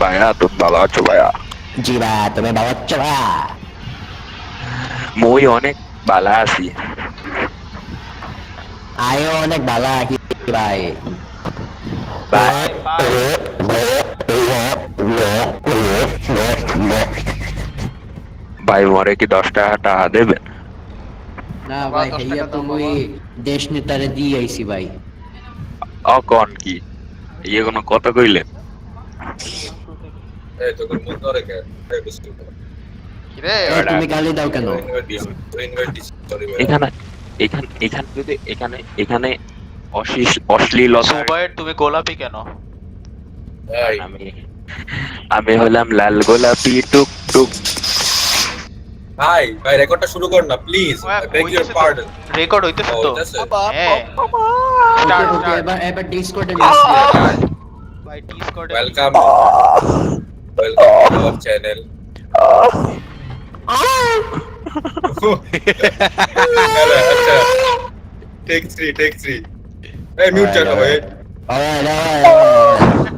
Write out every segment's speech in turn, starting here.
ভাইয়া তুমি ভালো আছো ভাইয়া? জি ভাই, তুমি ভালো আছো ভাই? মুই অনেক ভালো আছি। আমিও অনেক ভালো আছি ভাই। ভাই ভাই মরে কি 10 টাকা টাকা দেবেন? না বাবা ভাই, 10 ভাইয়া টাকা তো দাও মুই বাবা। দেশ নেতারে দিয়ে আইছি ভাই। অকন কি ইয়ে কোনো কথা কইলেন? এই তোকে মুখ ধরে কে? এই বিস্কুট খাওয়া। কিরে এ তুমি গালি দাও কেন? ইনভাইট দিছি সরি ভাই। এখানে এখানে এখানে যদি এখানে এখানে অশ্লীলতা জুবাইর তুমি গোলাপি কেন? এই আমি আমি হলাম লাল গোলাপি টুক টুক। ভাই ভাই রেকর্ডটা শুরু কর না please. I beg your pardon. Record হইতেছে ও তো। হইতাছে? হ্যাঁ ওকে Start, ওকে, start. এবার ডিসকর্ডে মেসেজ দিও। ভাই ডিসকর্ডে welcome welcome to our channel. আরে আচ্ছা টেক 3 এই মিউট জানো ভাই। Alright alright.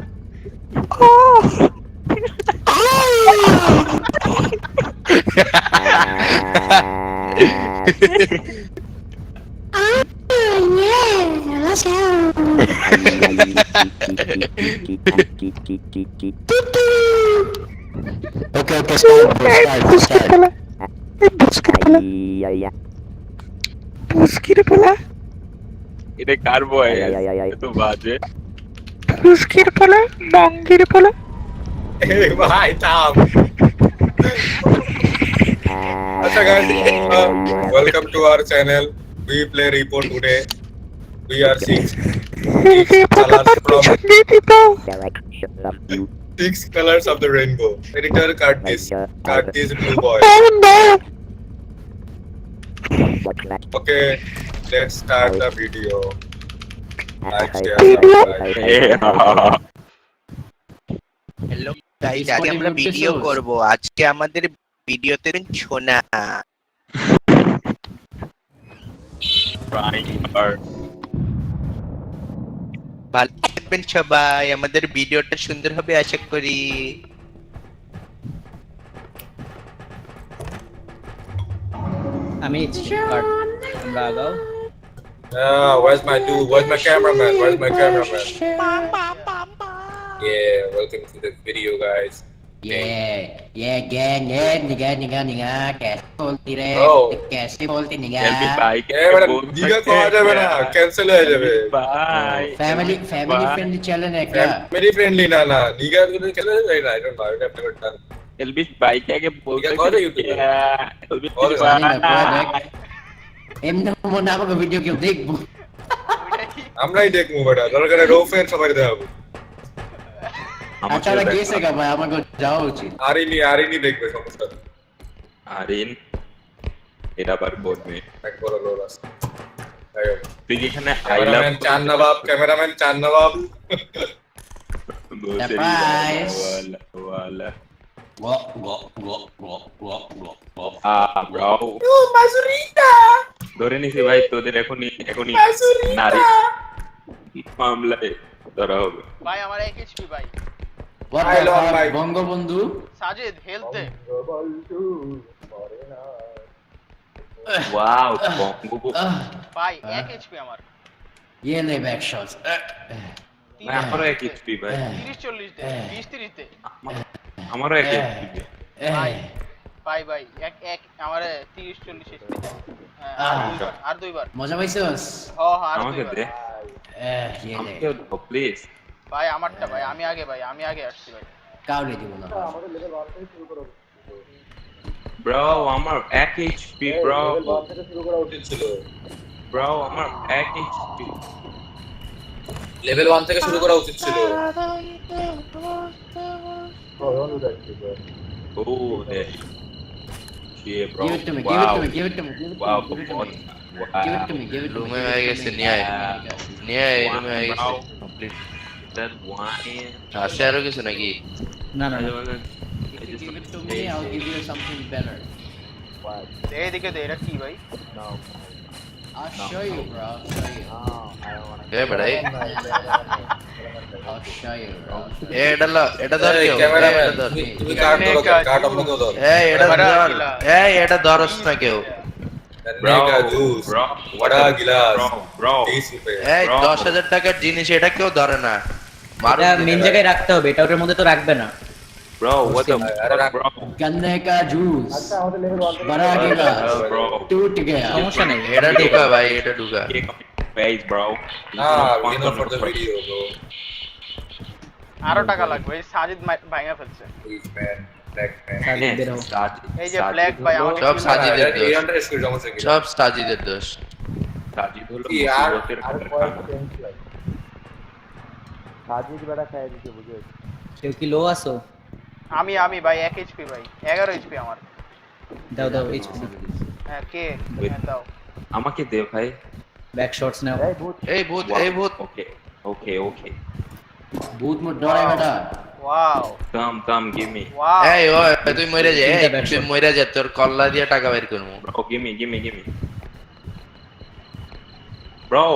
Okay okay, start bro, start. এটা কার বয়স? এত বাজে। এই ভাই থাম। আচ্ছা guys, welcome to our channel. We play Repo today. We are six colors from 6 colors of the rainbow. Editor cut this blue boy. Okay, let's start the video. Like, share, subscribe. Hello guys, আজকে আমরা video করব। আজকে আমাদের ভিডিওতে সোনা ভালো থাকবেন সবাই। আমাদের ভিডিওটা সুন্দর হবে আশা করি। আমি লাগাও। Where's my dude? Where's my cameraman? Where's my cameraman? Yeah, welcome to the video, guys. gang, निगा कैसे बोलती रे? Oh. कैसे बोलती निगा? এলবি ভাই Eh, madam, diga कहाँ जावे ना? Cancel है जावे. ভাই फैमिली फ्रेंडली चैनल है क्या? Family friendly ना ना. Diga तो cancel है जावे ना. I don't know. I have never done. LB ভাই কে আগে বলতে কত ইউটিউবে? এলবি কত জানি না, পুরো দেখ। এমনি মনে আমাকে ভিডিও কেউ দেখবো। আমরাই দেখবো বেটা. দরকারে রো ফ্যান সবাই দেখাবো. আচ্ছা গেছে গা ভাই, আমাকে যাওয়া উচিত। আরিনি দেখবে সমস্যা নেই. আরিন এটা আবার বলবে এক বড় লোক আছে. তাই হোক. তুই কি এখানে আই লাভ ক্যামেরাম্যান চান নবাব. Surprise. ওয়ালা গো। ব্রো ধরে নিছি ভাই, তোদের এখনই নারী মামলায় ধরা হবে। ভাই আমার 1 HP ভাই। What I the love fuck, my- Bangabandhu? Sajid health দে। ওয়াও বঙ্গবন্ধু ভাই 1 HP আমার। ये ले बैक शॉट्स। ভাই আমারও এক এইচপি ভাই, 30 40 দে, 20 30 দে। আমারও এক এইচপি। ভাই এক আমারে 30 40 HP দে। আর দুইবার। মজা পাইছস? আর আমাকে দুইবার। দে, ये ले। আমাকে দাও প্লিজ। ভাই আমারটা ভাই, আমি আগে আসছি ভাই। কাউরে দিব না। ব্রো আমার এক এইচপি ব্রো, ব্রো আমার এক এইচপি। লেভেল 1 থেকে শুরু করা উচিত ছিল. ও দে Yeah, bro. Give it to me, Wow. give it to me. Wow, Give it to what? me. Wow. Give it to me, give it to me. রুমে হয়ে গেছে, নিয়ে আয় এই রুমে হয়ে গেছে কমপ্লিট। That wine. আছে আরো কিছু নাকি? No. I don't wanna- I If you just give it wanna to me, taste I'll it. give you something better. এইদিকে দে, এটা কি ভাই? I'll show you, bro. I'll show you. এ বেড়াই অশায় এটা ধর কেউ ক্যামেরাম্যান এটা ধর তুমি কার্ড ধরো কার্ড অন্য কেউ ধরো এটা Bada ধর gila. এটা ধরস না কেউ নেকা জুস বড়া গিলাস bro 20 रुपए 10,000 টাকার জিনিস এটা কেউ ধরে না মারুন এটা দিতে মেন পারে। জায়গায় রাখতে হবে, এটা ওটার মধ্যে তো রাখবে না। bro what the अरे fuck, bro गन्ने का जूस बड़ा गिलास hell, bro टूट गया। সমস্যা নেই। এটা ঢুকা ভাই এটা ঢুকা kick on your face bro enough for the video bro আরো টাকা লাগবে এই সাজিদ ভাঙা ফেলছে Which man black man Sajid বের হও। এই যে ব্ল্যাক ভাই আমাকে সব kill সাজিদের করে। দোষ। এই আন্ডার স্কুল সমস্যা কি সব সাজিদের দোষ সাজিদ হলো কি আর মুসিবতের কারখানা। কেউ কি লো আছো? আমি ভাই 1 এইচপি ভাই 11 এইচপি আমার দাও দাও এইচপি হ্যাঁ কে Wait. হ্যাঁ, দাও আমাকে দে ভাই ব্যাক শটস নাও। এই ভূত okay ভূত মত ডরাই বেটা। Wow come give me wow এই ও তুই মরে যা তিনটা back তুই shot। মরে যা তোর কল্লা দিয়ে টাকা বের করবো bro give me bro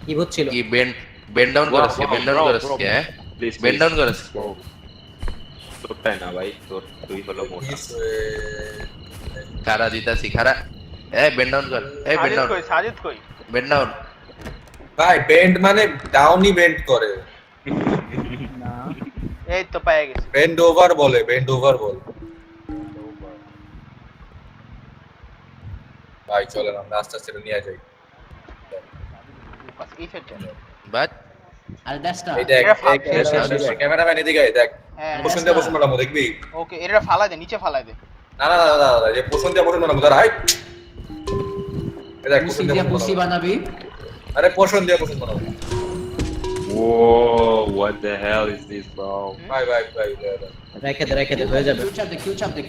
কি ভূত ছিল? কি বেন্ড ডাউন করিস কি Bro, বেন্ড ডাউন bro, করিস bro, কি হ্যাঁ please বেন্ড ডাউন করিস bro তোরটাই না ভাই তুই হলো মোটা খারা দিতাছি খারা বেন্ড ডাউন কর বেন্ড ডাউন সাজিদ কই বেন্ড ডাউন ভাই বেন্ড মানে ডাউনই বেন্ড করে না এই তো পেয়ে গেছি বেন্ড ওভার বলে বেন্ড ওভার বল ভাই চলেন আমরা আস্তে আস্তে নিয়ে যাই বাস এই সেটটা বাট আর দ্যাটসটা এই দেখ এটা ফাঁক ক্যামেরাম্যান এদিকে আয়, দেখ হ্যাঁ পোষণ দিয়ে বসুন ম্যাডাম দেখবি ওকে এটা ফালাই দে নিচে ফালাই দে না না না না যে পোষণ দিয়ে বসুন ম্যাডাম দাঁড়া এই দেখ পুসি পোষণ দিয়া দিয়ে পুসি বানাবি। আরে পোষণ দিয়ে বসুন madam whoa what the hell is this bro ভাই রেখে দে হয়ে যাবে। কিউ চাপ দে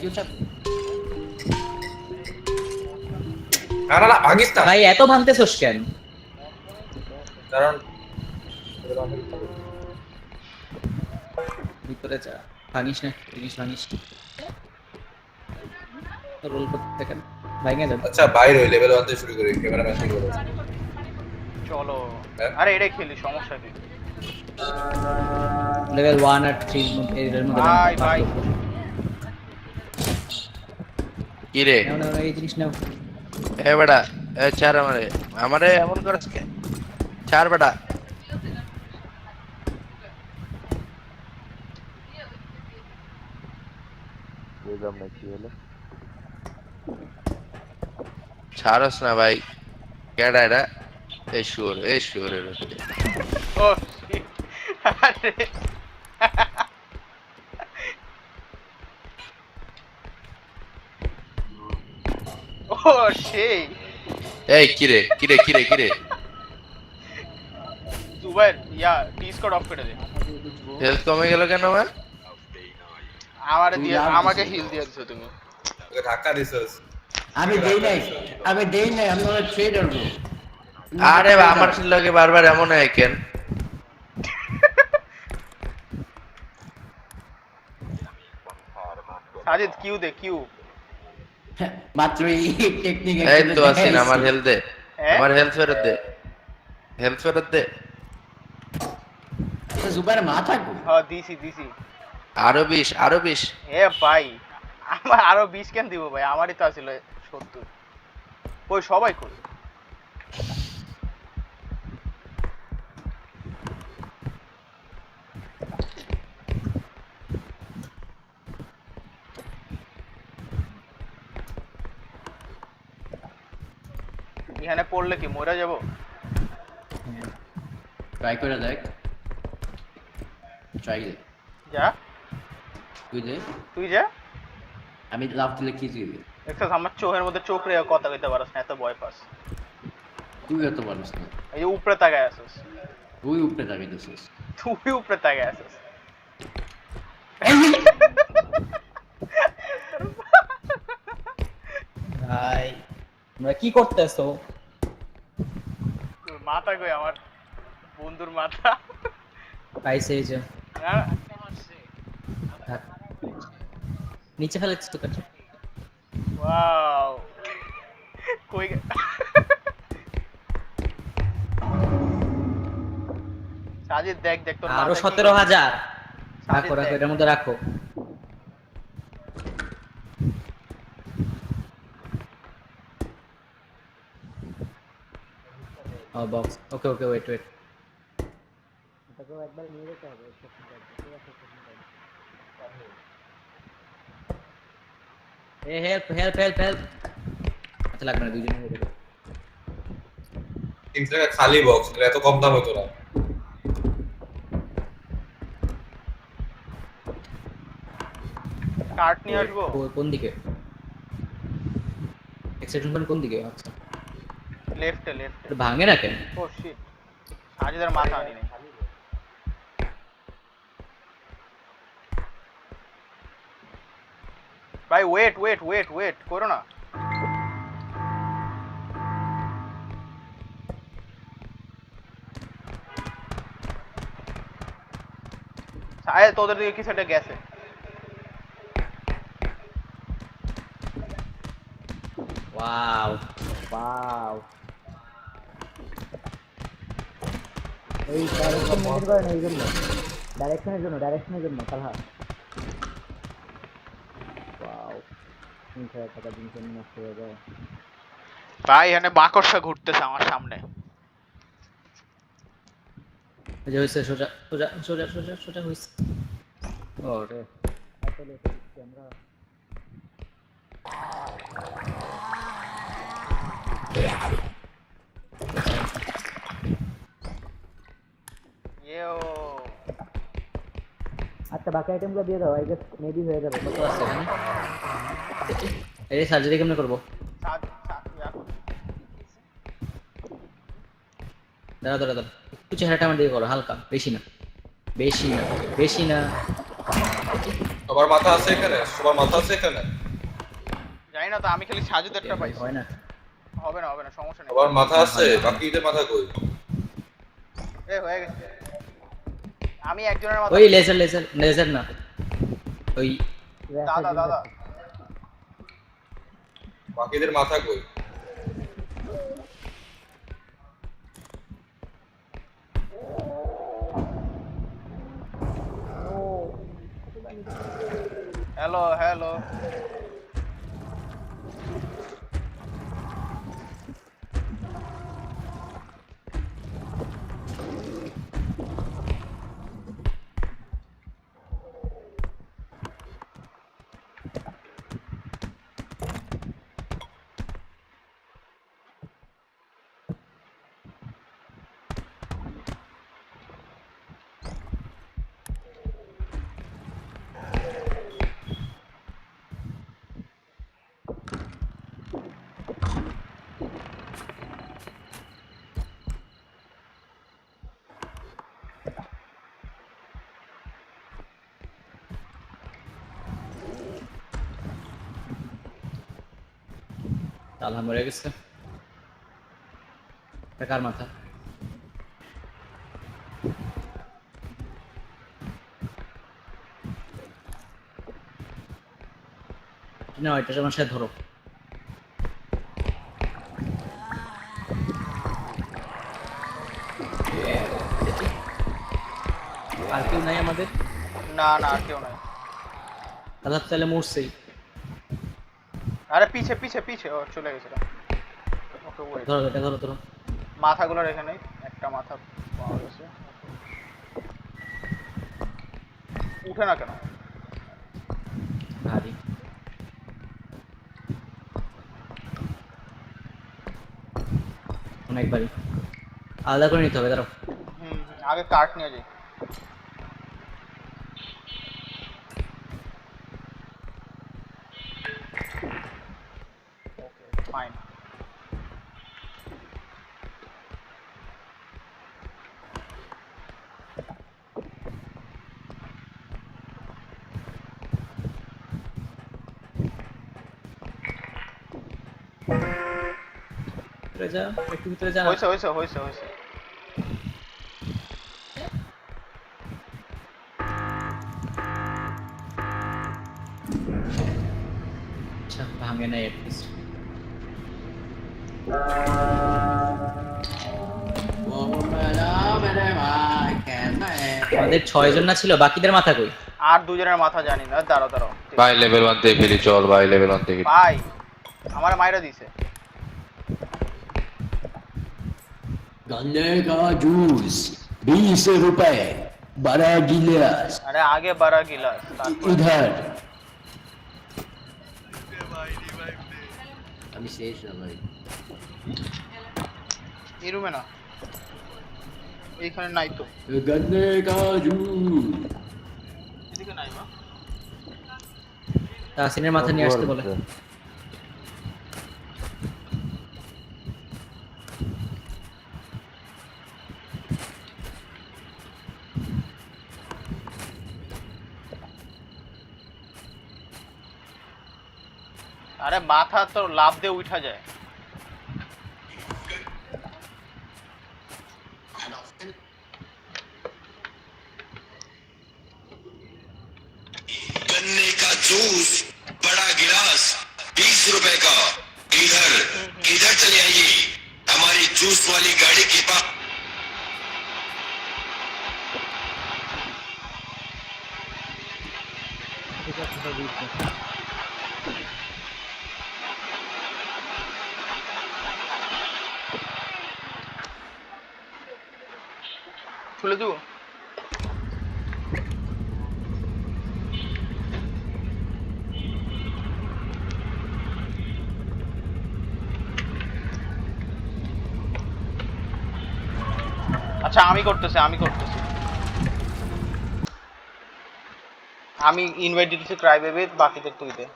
না না না ভাঙিস না ভাই এত ভাঙতেছস কেন? কারণ ভিতরে যা, ভাঙিস না জিনিস ভাঙিস। রোল করতে কেন ভাঙে যাবে। আচ্ছা বাইরে ওই লেভেল 1 থেকে শুরু করি ক্যামেরাম্যান থেকে বলো চলো হ্যাঁ? আরে এটা খেলি সমস্যা কি লেভেল 1 আর 3 এর মধ্যে ভাই কি রে নাও এই জিনিস নাও। বেটা চার আমারে এমন করিস কে চার বেটা ছাড়স না ভাই কেডা এটা এই শুয়োর ও shit. আরে ও সেই এই কিরে জুবাইর ডিসকর্ড অফ করে দে হেলথ কমে গেল কেন আমার আমাকে হিল দিয়ে দিছো তুমি ওকে ধাক্কা দিছস আমি দেই নাই আমি ওর ট্রেডার ব্রো। আরে আমার লগে বারবার এমন হয় কেন সাজিদ কিউ দে কিউ মাত্র এই টেকনিক এই তো আসেন আমার হেলথ দে হ্যাঁ? আমার হেলথ ফেরত দে জুবাইর মাথা গো। হ্যাঁ দিছি আরো 20 এ ভাই আমার আরো 20 কেন দিব ভাই আমারই তো আছিল 70 কই সবাই কই এখানে পড়লে কি মরে যাব ট্রাই করে দেখ। ট্রাই দে যা তুই যা আমি লাভ দিলে কি দিবি? দেখছস আমার চোখের মধ্যে চোখ রে কথা কইতে পারছ না এত ভয় পাস তুই এত পারিস না। এই যে উপরে তাকায় আছিস তুই উপরে তাকাইতেছিস। তুই উপরে তাকায় আছিস ভাই তোমরা কি করতেছো? তোর মাথা কই আমার বন্ধুর মাথা পাইছে এই যে না, থাক। নিচে ফেলেছিস তো কাছে। ওয়াও কই সাজিদ দেখ দেখ তোর আরো মাথায় কি- 17,000 সাজিদ রাখো রাখো দেখ। এটার মধ্যে রাখো ও box okay okay wait wait এ হেল্প হেল্প হেল্প হেল্প আচ্ছা লাগবে না দুইজনে হয়ে যাবে তিন টাকা খালি বক্স এত কম দামে তোরা কার্ড নিয়ে আসবো কোন দিকে এক্সটেনশন কোন দিকে আচ্ছা লেফটে লেফটে এটা ভাঙে না কেন ও শিট সাজিদের মাথা আনি নাই ভাই ওয়েট ওয়েট ওয়েট ওয়েট করো না আরে তোদের দিকে কিছু একটা গেছে ওয়াও ওয়াও এই ডাইরেকশন মেনটেন করেন এই জন্য ডাইরেকশনের জন্য তাহা ওয়াও 3000 টাকা দিন কেন নষ্ট হয়ে যায় ভাই এখানে বাকরসা ঘুরতেছে আমার সামনে এই যে হইছে সোজা সোজা সোজা সোজা সোজা হইছে ওরে আসলে ক্যামেরা ইয়েও আচ্ছা বাকি আইটেমগুলো দিয়ে দাও আই গেস মেবি হয়ে যাবে কত আছে এখানে এই সার্জারি কেমনে করব দাঁড়া দাঁড়া দাঁড়া একটু চেহারাটা আমার দিকে করো হালকা বেশি না বেশি না বেশি না সবার মাথা আছে এখানে সবার মাথা আছে এখানে জানি না তো আমি খালি সাজুদেরটা পাইছি হয় না হবে না সমস্যা নেই সবার মাথা আছে বাকিদের মাথা কই এ হয়ে গেছে আমি একজনের মাথা ওই লেজার লেজার লেজার না ওই দাদা বাকিদের মাথা কই হ্যালো হ্যালো তালা মরে গেছে কার মাথা না এটা আমার সাথে ধরো আর কেউ নাই আমাদের না না আর কেউ নাই আল্লাহ তাহলে মরছেই আরে পিছে পিছে পিছে ও চলে গেছে ওকে ওয়েট ধরো এটা ধরো ধরো মাথাগুলো রেখে নেই একটা মাথা পাওয়া গেছে উঠে না কেন ভারী অনেকবারই আলাদা করে নিতে হবে দাঁড়াও আগে কার্ড নিয়ে যাই ফাইন ভিতরে যা একটু ভিতরে যা হয়েছে আচ্ছা ভাঙে নাই অ্যাটলিস্ট ও মেরা মেরে ভাই কেন আমাদের 6 জন না ছিল, বাকিদের মাথা কই? আর দুজনের মাথা জানি না, দাঁড়াও দাঁড়াও। ভাই লেভেল 1 থেকে খেলি, চল ভাই লেভেল 1 থেকে। ভাই আমার মাইরা দিছে। गन्ने का जूस 20 रुपए, बड़ा गिलास আরে আগে বাড়া গিলাস, তারপর इधर। আমি শেষ না ভাই। এই রুমে না, এইখানে নাই তো। गन्ने का जूस এদিকে নাই বা। তাসিনের মাথা নিয়ে আসতে বলে। আরে মাথা তো লাভ দিয়ে উঠা যায়। गन्ने का जूस बड़ा गिलास 20 रुपए का, इधर इधर चले आइए हमारी जूस वाली गाड़ी के पास। খুলে দেবো? আচ্ছা আমি করতেছি। আমি ইনভাইট দিতেছি ক্রাই বেবি, বাকিদের তুই দে।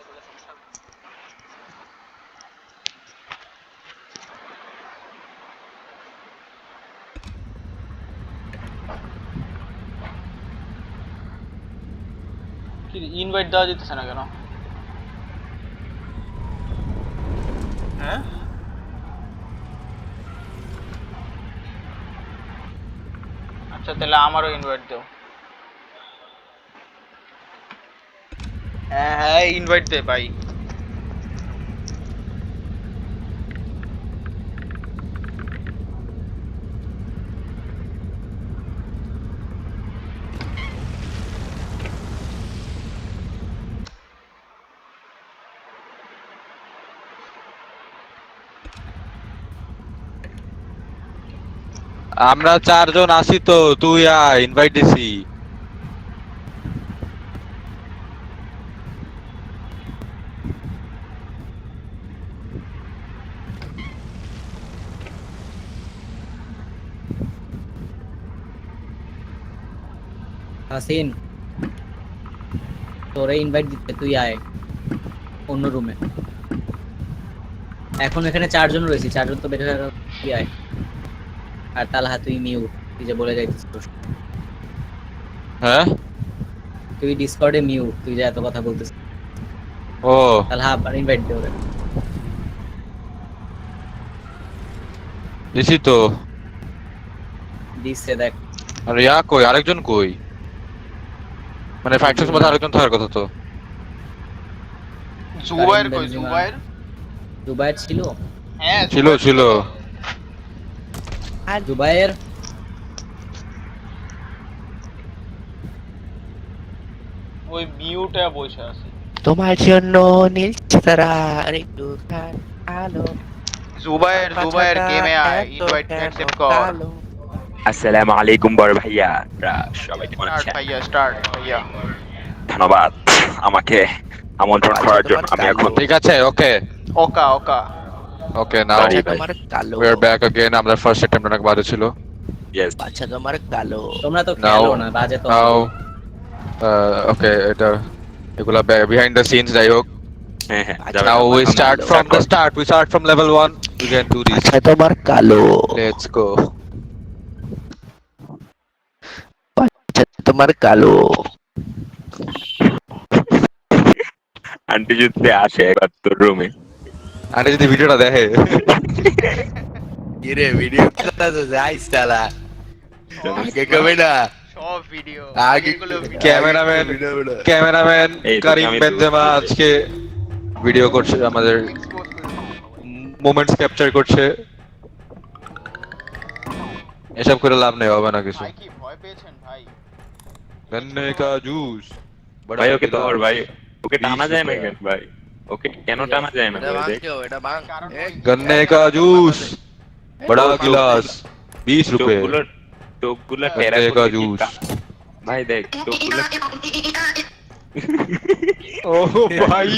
কি ইনভাইট দেওয়া যেতেছে না কেন? হ্যাঁ আচ্ছা তাহলে আমারও ইনভাইট দাও। হ্যাঁ ইনভাইট দে ভাই। আমরা 4 জন আছি তো, তুই ইনভাইট দিছি। তাসিন তোরে ইনভাইট দিতে, তুই আয় অন্য রুমে। এখন এখানে 4 জন রয়েছি, 4 জন তো বের হয়ে গেল, তুই আয়। আর তালহা তুই মিউট, তুই যে বলে যাইতেছিস। হ্যাঁ তুই ডিসকর্ডে মিউট, তুই যে এত কথা বলতেছিস। ও তালহা আর ইনভাইট দে ওরে। দিছি তো। দিছে দেখ। আর কই আরেকজন কই? মানে ফাইটার্স মধ্যে আরেকজন থাকার কথা তো। জুবাইর কই? বেনজিমা। জুবাইর ছিল? হ্যাঁ ছিল জুবাইর ওই মিউটে বসে আছে। তোমার জন্য নীল তারা একটু আলো। জুবাইর গেমে আয়, ইনভাইট অ্যাকসেপ্ট কর। আসসালামু আলাইকুম বড় ভাইয়া, সবাই কেমন স্টার্ট আছেন? ভাইয়া, স্টার্ট ভাইয়া। ধন্যবাদ আমাকে আমন্ত্রণ করার জন্য। আমি এখন ঠিক আছে, ওকে ওকা নাও Sorry, ভাই। তোমার কালো। We are back again. আমরা ফার্স্ট অ্যাটেম্পট অনেক বাজে ছিল। ইয়েস আচ্ছা তোমার কালো। তোমরা তো নাও খেলো না, বাজে তো। নাও ওকে, এটা এগুলা বিহাইন্ড দ্য সিনস যাই হোক। হ্যাঁ হ্যাঁ Now we start from the start. We start from level 1. We can do this. আচ্ছা তোমার কালো। Let's go. আচ্ছা তোমার কালো। আন্টি যদি আসে একবার তোর রুমে, আরে যদি ভিডিওটা দেখে। কি রে ভিডিও কথা তো যাইস তালা। আগে কবে না? সব ভিডিও আগে ক্যামেরাম্যান এই তো কারিম আমি বেনজেমা আজকে ভিডিও করছে, আমাদের এক্সপোজ করে মোমেন্টস ক্যাপচার করছে। এসব করে লাভ নেই, হবে না কিছু। ভাই কি ভয় পেয়েছেন ভাই? गन्ने का जूस बड़ा ভাই ওকে गिलास, ধর ভাই, ওকে টানা 20 যায় না रुपए। কেন ভাই? ওকে কেন টানা যায় না এটা ভাই? বাং দেখ কেউ, এটা বাং। কারণ এ, ওই गन्ने का जूस बड़ा गिलास 20 रुपए। চোখগুলো চোখগুলো গন্নে টেরা কা করে কি জুস। ভাই দেখ চোখগুলো ओह भाई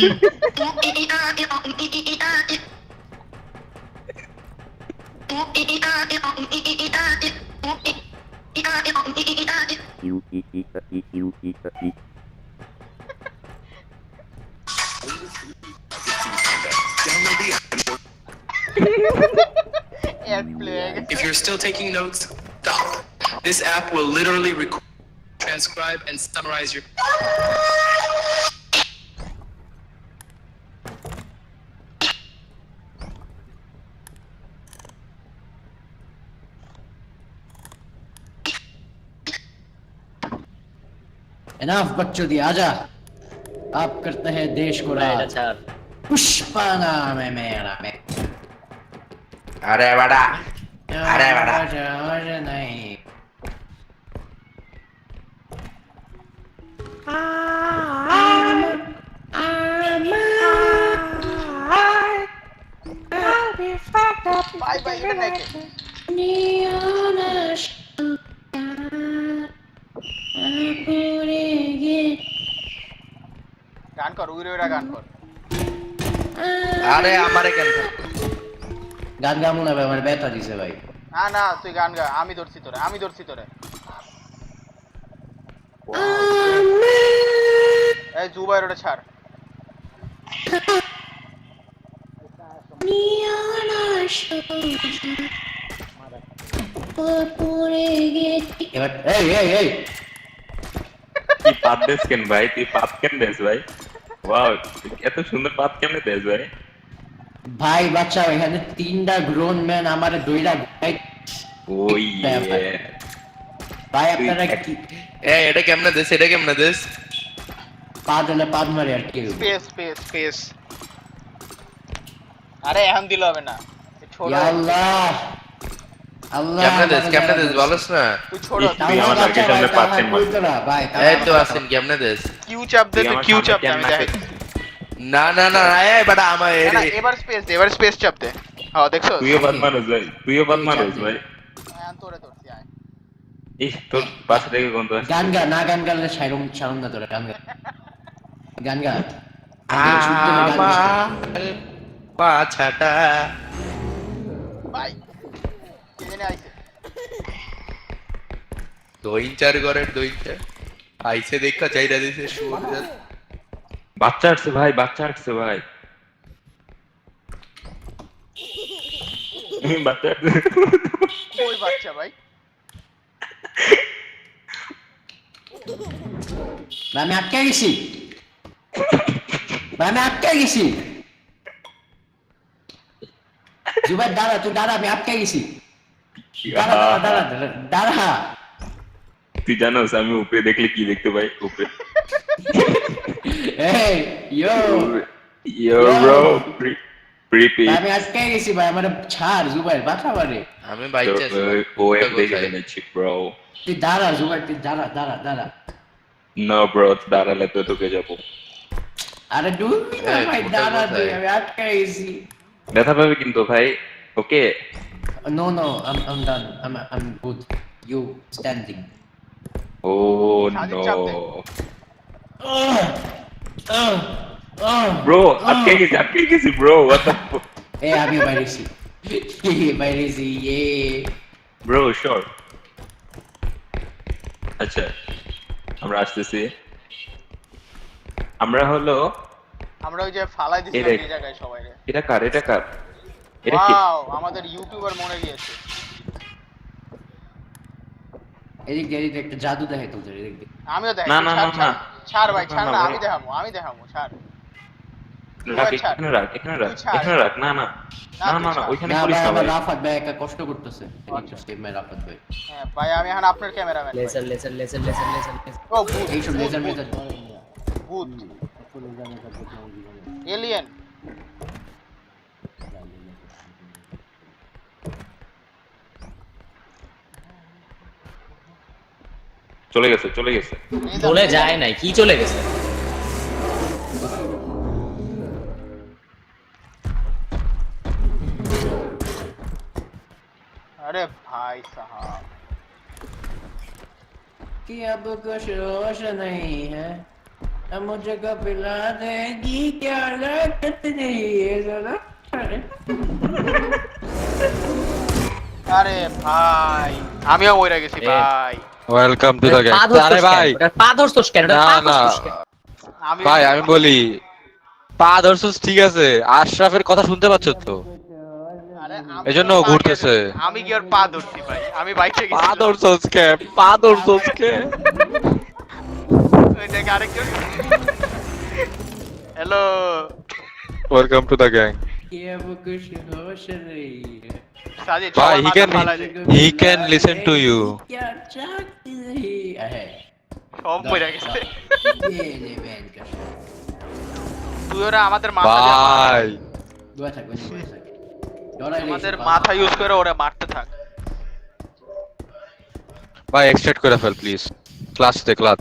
ad play হয়ে গেছে। If you're still taking notes, stop. This app will literally record, transcribe, and summarize your. Enough बच्चों दी आजा आप करते हैं देश को এটা राज ছাড়। पुष्पा नाम है मेरा मैं আরে বাড়া अरे बड़ा। मुझे नहीं ভাই ভাই এটা নাকি গান কর, উইরে উইরা গান কর। আরে আমারে কেন গান গামু না ভাই আমার ব্যথা দিছে ভাই না না তুই গান গা, আমি ধরছি তোরে, আমি ধরছি তোরে। এই জুবাইর ওটা ছাড়। এবার এই এই এই তুই পাত দেস কেন ভাই? তুই পাত কেন দেস ভাই? ওয়াও, এত সুন্দর পাত কেমনে দেস ভাই? ভাই বাচ্চা এখানে তিনটা গ্রোন ম্যান আমার দুইটা ভাই ওই ভাই আপনারা কি এ এটা কেমনে দেশ, এটা কেমনে দেশ? পা দিলে পাদ মারে আর কি স্পেস স্পেস স্পেস। আরে এখন দিলে হবে না, তুই ছোড়ো। ইয়া আল্লাহ আল্লাহ কেমনে দেশ বলস না? তুই ছোড়ো। তুই আমার আগে সামনে পাচ্ছেন না। ভাই এই তো আছেন কেমনে দেশ? কিউ চাপ দে, তুই আমার কিউ সামনে চাপ দে, কেন আমি না দেখাই। না না না না, এই বাড়া আমার না, না, এবার স্পেস দে, এবার স্পেস চাপ দে। হ্যাঁ দেখছো? তুইও বাদ মানুষ ভাই, তুইও বাদ মানুষ ভাই। এখন তোরে ধরছি আয়। ইহ, তোর পাশে থেকে গন্ধ আসছে। গান গা না গান গালে সাইরম সারম না তোরা গান গা গান গা আমার পাছাটা ভাই কে জানি আইছে। দইঞ্চার ঘরের দইঞ্চার আইসে দেখা চাইরা দিছে সুন্দর। বাচ্চা আসছে ভাই, বাচ্চা আসছে ভাই। বাচ্চা আসছে। ওই বাচ্চা ভাই। ভাই আমি আটকে গেছি ভাই আমি আটকে গেছি জুবাই দাঁড়া তুই দাঁড়া আমি আটকে গেছি দাঁড়া দাঁড়া দাঁড়া দাঁড়া তুই জানোস আমি উপরে দেখলে কি দেখতে পাই? উপরে এই ইয়ো ইয়ো ব্রো, প্রিপি আমি আটকে গেছি ভাই আমার ছাড় জুবাই বাঁচা পারে আমি বাইচে আছি ওএফ দেখে এনেছি ব্রো। তুই দাঁড়া জুবাই তুই দাঁড়া দাঁড়া দাঁড়া না ব্রো, দাঁড়ালে তো ঢুকে যাবো। আরে ডুবি না এই, ভাই কোথায় দাঁড়া তুই কোথায়? আমি আটকে গেছি ব্যথা পাবে কিন্তু ভাই। Okay No, no, I'm done. I'm good. You standing. ও সাজিদ নো চাপ দে। ব্রো, আটকে গেছি ব্রো। হোয়াট দ্য Hey, আমি বাইরেছি। বাইরেছি, ইয়ে। Bro short. আচ্ছা আমরা আসতেছি। আমরা হলো আমরা ওই যে ফালাই দিছি এই দেখ। এই জায়গায় সবাই রে। এটা কার? এটা কার? এটা কি? ওয়াও, আমাদের ইউটিউবার মনে গিয়েছে। এদিক দিয়ে এদিক দিয়ে একটা জাদু দেখাই তোদের এদিক দিয়ে। আমিও দেখাই। না, না, ছাড়, না, ছাড়। না। ছাড় ভাই, না, ছাড় না, না, ভাই। আমি দেখাবো, ছাড়। রাখ, ছাড়। এখানে রাখ, এখানে রাখ, তুই ছাড়। এখানে রাখ। না না না, না তুই না না, ছাড়। ওইখানে না করিস ভাই না আমার ভাই। রাফাত ভাই একা কষ্ট করতেছে। সেভ মাই রাফাত ভাই। হ্যাঁ ভাই, আমি এখন আপনার cameraman. Laser laser laser laser laser ও ভূত, এইসব ভূত, লেজার ভূত, মেজার ভূত। এলিয়েন। চলে গেছে চলে গেছে। চলে যায় নাই, কি চলে গেছে? अरे भाई साहब कि अब कुछ होश नहीं है अब मुझे को पिला देगी क्या लगत नहीं है जरा अरे भाई আমিও মরে গেছি ভাই। Welcome to the gang. পা ধরছস আরে কেন? ভাই ওটা পা ধরছস কেন? ওটা না পা না ধরছস কেন? আমি ভাই আমি বলি পা ধরছস ঠিক আছে, আশরাফের কথা শুনতে পাচ্ছ তো, আরে আমি এজন্য ওর পা ঘুরতেছে। ধরছি। আমি কি ওর পা ধরছি ভাই? আমি বাইকে গেছি। পা ধরছস কে? পা ধরছস কে? ওই দেখ আরেকজন। Hello welcome to the gang. कि अब कुछ होश नहीं है সাজিদ ভাই সবার হি মাথা ক্যান ফালাই দে। Listen to you. क्या चाहती नहीं है সব মরে গেছে। ये ले बैन का তুই ওরা আমাদের মাথা দিয়ে মার। ভাই दुआ था कोई আমাদের মাথা ইউজ করে ওরা মারতে থাক। ভাই এক্সট্রাক্ট করে ফেল প্লিজ, ক্লাচ দে ক্লাচ।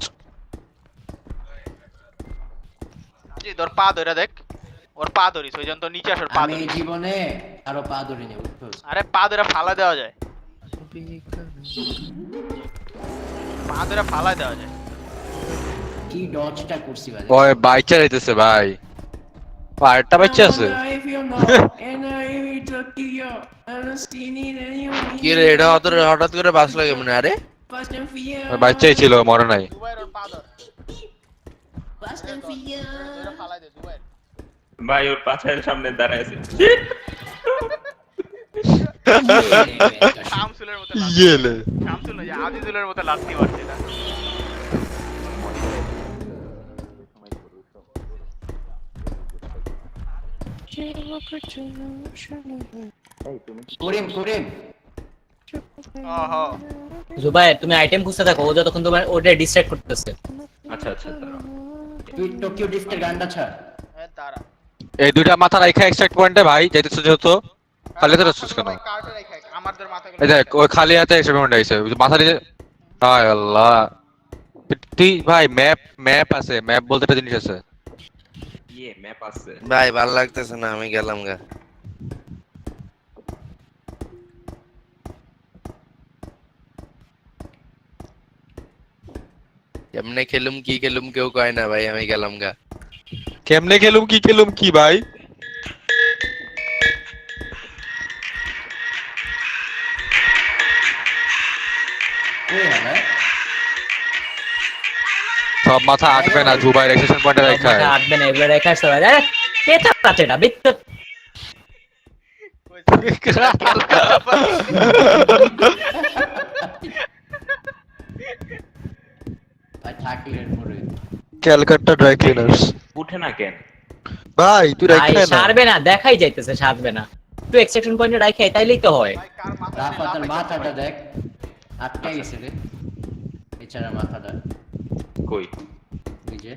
জি তোর পা ধরে দেখ। ওর পা ধরিস ওই জন্য তো নিচে আসার পা আমি ধরিস। জীবনে আরো পা ধরে নেব বুঝছো আরে পা ধরে ফালা দেওয়া যায়। পা ধরে ফালা দেওয়া যায়। কি ডজটা করছি বাজে ওই বাইচা যাইতেছে ভাই। আরেকটা বাচ্চা আছে। কি রে এটা হঠাৎ করে বাস লাগে মনে? আরে ওই বাচ্চাই ছিল, মরে নাই। দুবাইয়ের ওর পা ধর। ধরে ফালাই দে দুবাইয়ের। ভাই ওর পাছের সামনে দাঁড়ায় আছে। শামসুলের মতো ইয়েলে শামসুল না আজিজুলের মতো লাথি মারছে না। করিম করিম ওহো জুবাইর তুমি আইটেম খুঁজতে থাকো, ও যতক্ষণ তোমার ওটা ডিস্ট্রাক্ট করতেছে। আচ্ছা আচ্ছা দাঁড়াও। তুই টোকিও ড্রিফটের গানটা ছাড় হ্যাঁ তারা এই দুইটা মাথা রাখা এক্সট্রাক্ট পয়েন্টে ভাই যাইতেছে যেহেতু খালি হাতে যাচ্ছিস কেন? কার্টে রেখে আমাদের মাথাগুলো এই দেখ ওই খালি হাতে এক্সট্রাক্ট পয়েন্ট আইছে, ওই যে মাথা দিয়ে। হায় আল্লাহ, তুই ভাই ম্যাপ আছে, ম্যাপ বলতে একটা জিনিস আছে। ইয়ে ম্যাপ আছে। ভাই ভালো লাগতেছে না, আমি গেলাম গা। কেমনে খেলুম কি খেলুম কেউ কয় না ভাই, আমি গেলাম গা। কেমনে খেলুম কি ভাই? ওই হ্যাঁ সব মাথা আটবে না, জুবাইর এক্সট্রাকশন পয়েন্টে রাখা। মাথা আটবে না, এগুলো রেখে আসতে হবে। আরে এটা আছে এটা বিত্ত। ভাই থাকলে পরে ক্যালকাটা ড্রাই ক্লিনার্স। উঠে না কেন? ভাই তুই ভাই রাখা না। সারবে না, দেখাই যাইতেছে সারবে না। একটু এক্সট্রাকশন পয়েন্টে রাখাই তাইলেই তো হয়। ভাই কার মাথা রাফাতের মাথাটা দেখ আটকে গেছে রে এছাড়া মাথাটা কই? এই যে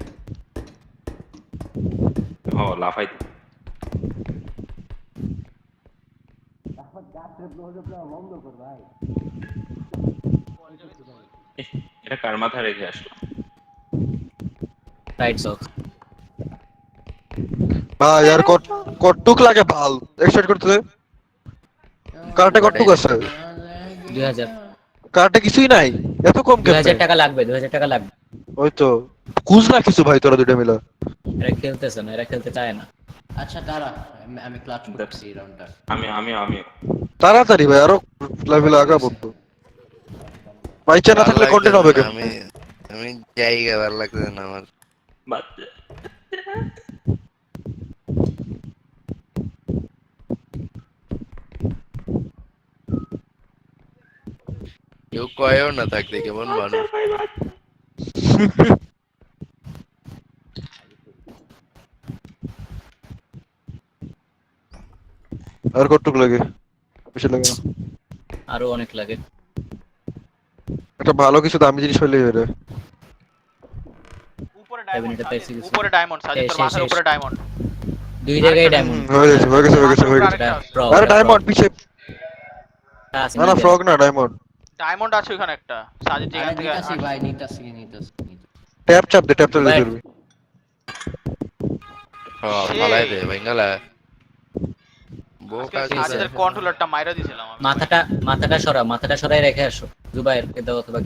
ও লাফাই। এটা কার মাথা রেখে আসলো? রাইট সক্স ভাই আর কটটুক লাগে ভাল এক্সট্রাক্ট করতে। কারটা কটটুক আছে? 2000 কারটা কিছুই নাই, এত কম কেন? 2000 টাকা লাগবে, 2000 টাকা লাগবে। ওই তো কুজ না কিছু ভাই, তোরা দুইটা মিলা। এরা খেলতেছে না, এরা খেলতে চায় না। আচ্ছা দাঁড়া আমি ক্লাচ করছি এই রাউন্ডটা আমি তাড়াতাড়ি ভাই, আরো লেভেল আগাবো তো। বাইচা না থাকলে কন্টেন্ট হবে কেন? আমি জায়গা ভালো লাগতেছে না আমার। বাচ্চা কেউ কয়েও না থাকতে কেমন মানুষ। আর কটটুক লাগে? বেশি লাগে না, আরো অনেক লাগে। একটা ভালো কিছু দামি জিনিস হইলেই হয়ে যায়। উপরে ডায়মন্ড এটা পেয়েছি কিছু। উপরে ডায়মন্ড সাজিদ তোর শেষ, মাথার শেষ। উপরে ডায়মন্ড দুই জায়গায় ডায়মন্ড। হয়ে গেছে। আরে ডায়মন্ড পিছে, না না ফ্রগ না ডায়মন্ড। ডায়মন্ড আছে ওখানে একটা সাজের যেখান থেকে নিতাছি ভাই নিতাছি ট্যাপ চাপ দে ট্যাপ চাপ দে করবি ফালাই দে ভাইঙ্গালা বোকা সাজের কন্ট্রোলারটা মাইরা দিছিলাম আমি মাথাটা সরাই রেখে আসো জুবাইর কে দাও অথবা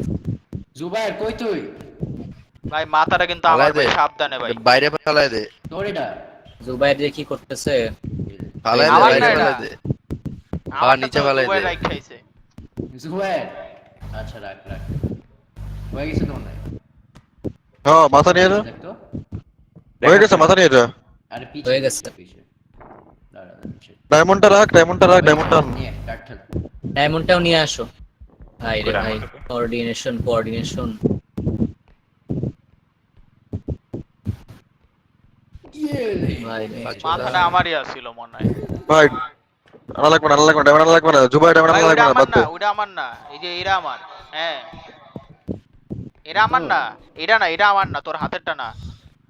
জুবাইর কই তুই ভাই মাথাটা কিন্তু আমার ভাই সাবধানে ভাই বাইরে ফালাই দে তোর এটা জুবাইর যে কি করতেছে ফালাই দে আমার বাইরে না এটা। ফালাই দে আর নিচে ফালাই দে রাইট খাইছে জুবাইর আচ্ছা রাখ হয়ে গেছে তোমার নাই হ্যাঁ মাথা নিয়ে যা দেখতো হয়ে গেছে মাথা নিয়ে যা আরে পিছে হয়ে গেছে। পিছে দাঁড়া ডায়মন্ডটা রাখ ডায়মন্ডটা নিয়ে কাটঠাল ডায়মন্ডটাও নিয়ে আসো ভাই রে ওরা ভাই আমাকে- কোঅর্ডিনেশন ভাই রে। মাথাটা আমারই আছিল মনে হয় ভাই আনা লাগবে না ডায়মন্ড আনা লাগবে না জুবাই ডায়মন্ড ভাই আনা ওটা লাগবে না আমার বাদ না দে ওটা আমার না এই যে এরা আমার হ্যাঁ এরা আমার না এটা আমার না তোর হাতেরটা না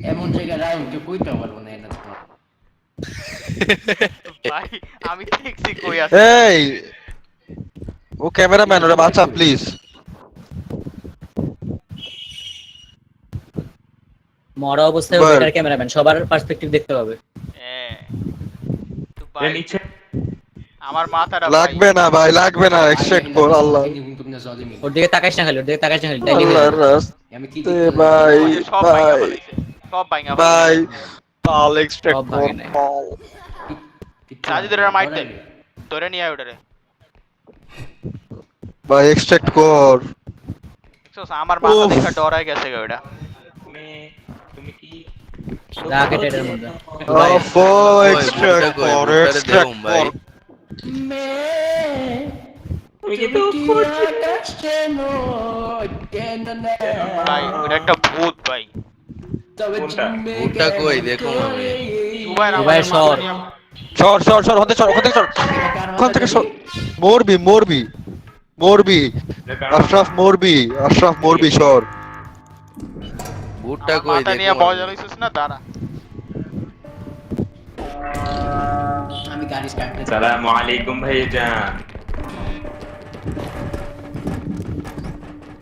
এমন জায়গায় রাউন্ড কেউ কইতে পারবো না এটা তো ভাই আমি দেখছি কই আছে এই ও ক্যামেরাম্যান ওরে বাঁচা প্লিজ মরা অবস্থায় বার। বেটার ক্যামেরাম্যান সবার পার্সপেক্টিভ দেখতে পাবে হ্যাঁ তো এ ভাই নিচে আমার মাথাটা লাগবে না ভাই লাগবে না এক্সট্রাক্ট কর আল্লাহ ওর দিকে তাকাইস না খালি ডাইলি আল্লাহর আমি কি রাস্তে ভাই সব ভাঙা ভাই ফেলাইছে সব ভাঙা ভাই পাল এক্সট্রাক্ট সব ভাঙে নাই। সাজিদের মাইট দে ধরে নিয়ে আয় ওটারে ভাই এক্সট্রাক্ট কর দেখছস আমার মাথা উফ। দেখে ডরাই গেছে গো ওটা তুমি কি রাকেট এটার মধ্যে আফো এক্সট্রাক্ট কর এক্সট্রাক্ট কর ভাই ওটা একটা ভূত ভাই কোনটা? ভুট্টা কই দেখো আমি দুবাই দুবাই শহর। সর ওখান থেকে সর ওখান থেকে সর মরবি আশরাফ মরবি সর ভুট্টা কই মাথা নিয়ে দেখো বজা লইছিস না দাঁড়া আমি গাড়ি স্টার্ট করতে সালামু আলাইকুম ভাইজান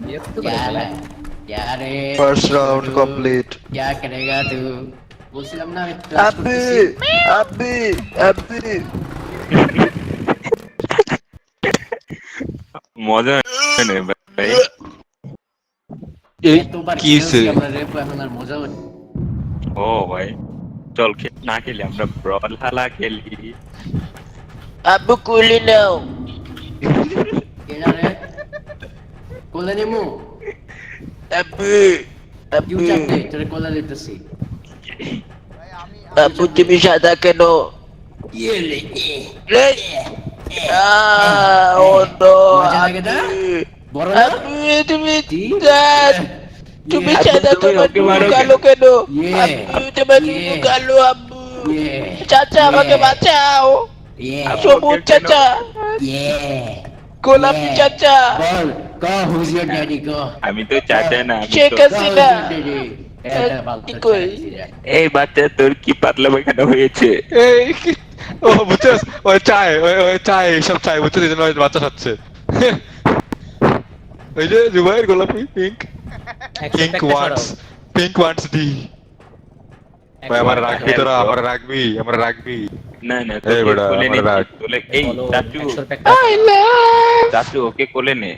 ये तो बड़ा क्या रे ফার্স্ট রাউন্ড কমপ্লিট क्या करेगा तू বলছিলাম না আমি আব্বি মজা নেই ভাই এই এতবার কিসে খেলছি আমরা রেপ এখন আর মজা হচ্ছে ও ভাই চল না খেলি আমরা ব্রল হালা খেলি আব্বু কুলি নাও কেডা রে কোলে নিমু আব্বু ইউ চাপতে তোরে কোলে দিতেছি আব্বু তুমি সাদা কেন ইয়েলে ও নো মজা লাগে না বড় না আব্বু তুমি তুমি Yeah. সাদা তুমি তোমার ওকে চুল মারো কালো কেন Yeah. আব্বু তোমার চুল Yeah. কালো আব্বু Yeah. চাচা আমাকে Yeah. বাঁচাও Yeah. সবুজ চাচা Yeah. গোলাপি Yeah. চাচা বল go who's your daddy go আমি তো চাচা না আমি শেখ তো- go who's Hasina your daddy এটা বালতা কই? এই বাচ্চা তোর কি পাতলা পায়খানা হয়েছে এই ও বুঝছিস ওই চাই সব চাই বুঝছিস এই জন্য ওই বাচ্চা খাচ্ছে ওই যে জুবাইর গোলাপি পিঙ্ক পিঙ্ক ওয়ান্টস ডি ভাই আমার রাখবি তোরা আমার রাখবি না না এই তোকে বেটা, কোলে আমার নে রাগ। তোলে এই চাচু চাচু ওকে কোলে নে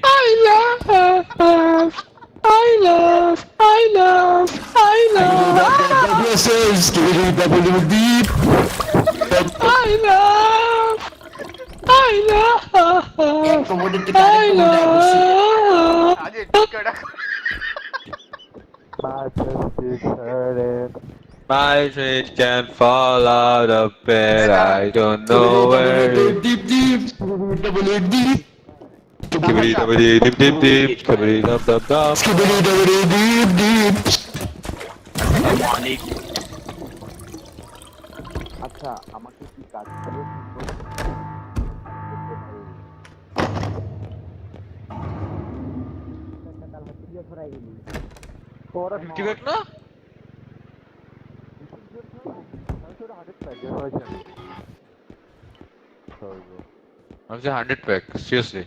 এক কোমরের থেকে আরেক কোমরে বসে আজ টিকটা My feet can fall out of bed, I don't know where. deep deep double deep Skibidi dabidi dip dip dip, skibidi dub dub dub. deep deep আসসালামু আলাইকুম Fifty back na? I'm saying 100 pack, seriously.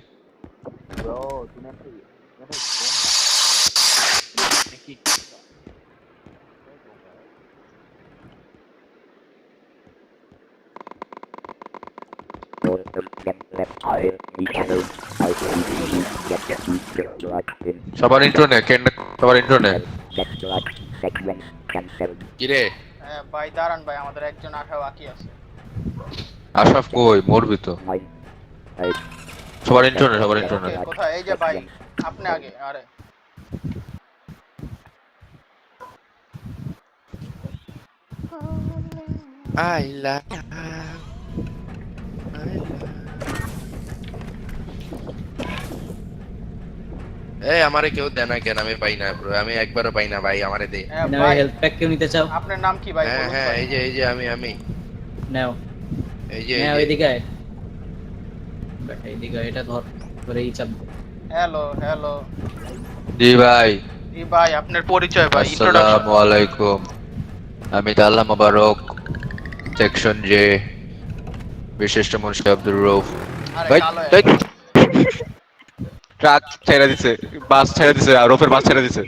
সবার intro নে, সবার intro নে। কিরে হ্যাঁ ভাই দাঁড়ান ভাই, আমাদের একজন আসা বাকি আছে। আশরাফ কই, মরবি তো। সবার ইন্ট্রো নে, সবার ইন্ট্রো নে। ওকে, কোথায়? এই যে ভাই, আপনি আগে। আরে আইলা এই আমারে কেউ দেয় না কেন? আমি পাই না ব্রো, আমি একবারও পাই না ভাই, আমারে দে। হ্যাঁ নাও ভাই, হেল্প প্যাক কেউ নিতে চাও? আপনার নাম কি ভাই? হ্যাঁ বলুন হ্যাঁ, ভাই। এই যে আমি নাও এই যে হ্যাঁ ওইদিকে আয়। বেটা এইদিকে আয়, এটা ধর, ধরে এই চাপ। Hello hello. জি ভাই, জি ভাই, আপনার পরিচয় ভাই, ইন্ট্রোডাকশন। আসসালামু আলাইকুম। আমি আল্লাহ মোবারক, সেকশন জে, বিশিষ্ট মুন্সি আব্দুর রউফ। আরে ভাই, কালো ভাই, ট্রাক ছেড়ে দিছে, বাস ছেড়ে দিছে, আর রফের বাস ছেড়ে দিছে।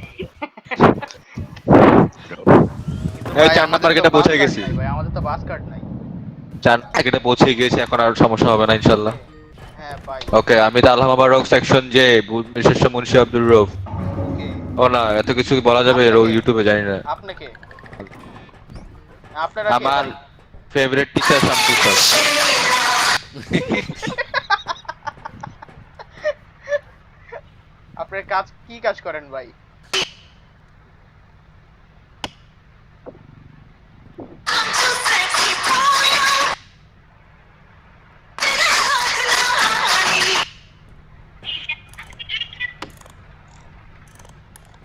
এই ভাই, 4 আমাদের নাম্বার তো গেটে বাস পৌঁছে কার্ড গেছি। নাই ভাই, আমাদের তো বাস কার্ড নাই। 4 নাম্বার গেটে পৌঁছে গেছি, এখন আর সমস্যা হবে না ইনশাআল্লাহ। হ্যাঁ ভাই। ওকে, আমি আল্লাহ মোবারক, সেকশন জে, বিশিষ্ট মুন্সি আব্দুর রউফ। ওকে। ও না, এত কিছু বলা যাবে ইউটিউবে, জানি না। আপনি কে? আপনারা কে আমার ভাই? Favourite teacher Shamsul sir. আপনার কাজ কি কাজ করেন ভাই?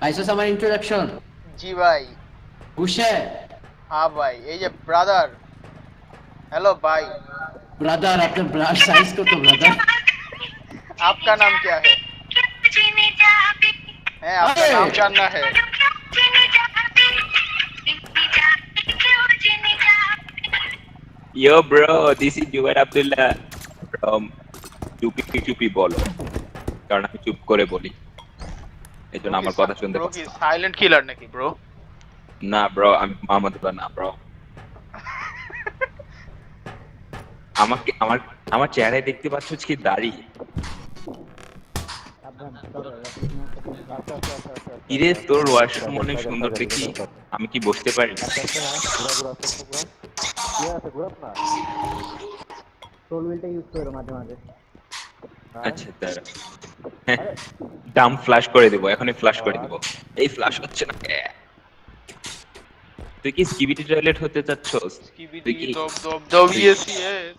আইসো আমার ইন্ট্রোডাকশন। জি ভাই। হুশে हाँ भाई, ये जे ब्रदर। हेलो भाई। ब्रदर, अपने ब्लड साइज को तो ब्रदर। आपका नाम क्या है? आपका नाम जानना है। Yo bro, this is Jubair Abdullah from চুপি চুপি বলো, কারণ আমি চুপ করে বলি, এই জন্য আমার কথা শুনতে ব্রো পাচ্ছ কি না। সাইলেন্ট কিলার নাকি ব্রো? না ব্রো, আমি মাহমুদুল্লাহ না ব্রো। আমাকে আমার চেহারায় দেখতে পাচ্ছ কি দাড়ি? কিরে তোর ওয়াশরুম অনেক সুন্দর দেখি, আমি কি বসতে পারি? সোল হুইলটা ইউজ করো মাঝে মাঝে। আচ্ছা দাঁড়া, ডাম ফ্ল্যাশ করে দেবো, এখনই ফ্ল্যাশ করে দেবো। এই ফ্ল্যাশ হচ্ছে না। তুই কি স্কিবিটি টয়লেট হতে চাচ্ছস? Skibidi dop dop dop yes yes.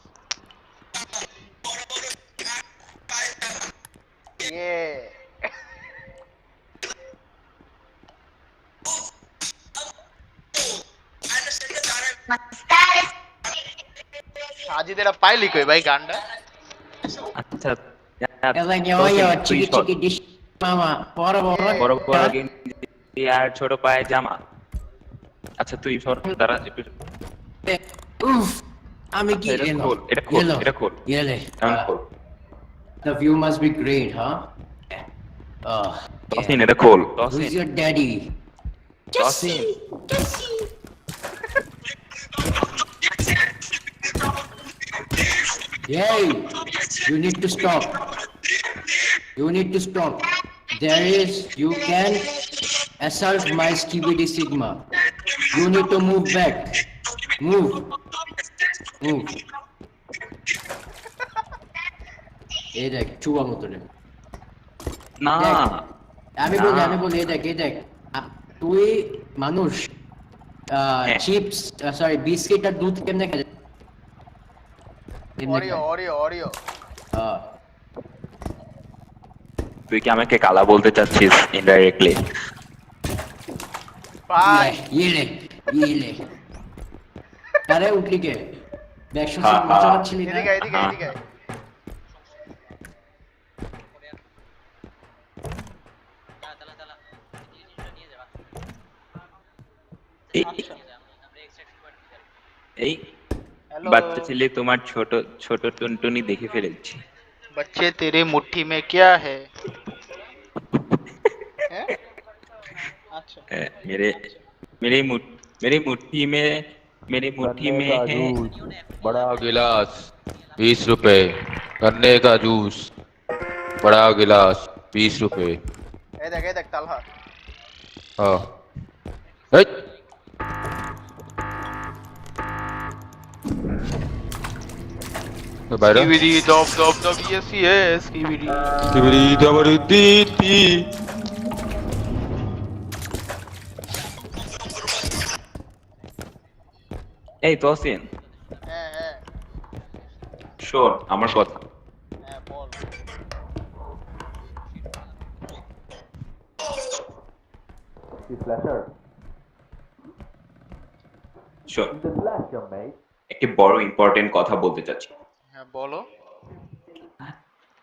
ये সাজিদেরা পাইলি কই ভাই গানটা? আচ্ছা এলা নিও চিকি চিকি ডিশ মামা বড় বড় বড় বড় গেঞ্জি আর ছোট পায়ে জামা। আচ্ছা তুই সর, দাঁড়া একটু। উফ আমি কি এটা এলো খোল, এটা খোল, এটা খোল, এলে এমন খোল। the view must be great huh তসিন এটা খোল, who's তসিন your daddy তসিন। hey you need to stop there is you can assault my skibidi sigma you need to move back move এই দেখ চুয়া মতো রে না আমি বলি এই দেখ তুই মানুষ চিপস সরি বিস্কিট আর দুধ কেমনে খায় অরিও অরিও অরিও। তুই কি আমাকে কালা বলতে চাচ্ছিস ইনডাইরেক্টলি? ভাই ইলে আরে উঠলি কে দেখ শুনছিস হ্যাঁ, মজা হ্যাঁ। পাচ্ছিলি না এদিকে এদিকে এদিকে। এই हेलो বাচ্চা ছেলে তোমার ছোট ছোট টুনটুনি দেখে ফেলেছি। बच्चे तेरे मुट्ठी में क्या है? मेरे मेरी मेरी मुट्ठी में है बड़ा गिलास 20 रुपए, गन्ने का जूस बड़ा गिलास 20 रुपए। এই দেখ তালহা हाँ এই, তো বাইরে কিবিরি দব dop dop yes yes কিবিরি Kibria দবরি দিতি। এই তহসিন হ্যাঁ শোন আমার কথা বল শোন একটি বড় ইম্পর্টেন্ট কথা বলতে চাচ্ছি। হ্যাঁ বলো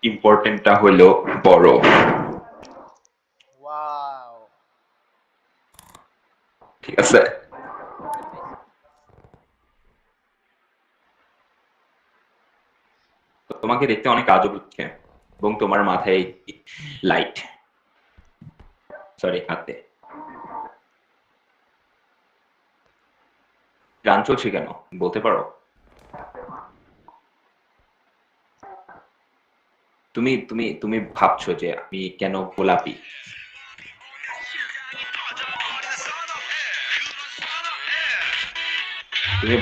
ইম্পর্টেন্টটা হলো বড়। ওয়াও ঠিক আছে, তোমাকে দেখতে অনেক আজব হচ্ছে এবং তোমার মাথায় লাইট, সরি হাতে গান চলছে কেন বলতে পারো? তুমি তুমি তুমি ভাবছো যে আমি কেন গোলাপি? তুমি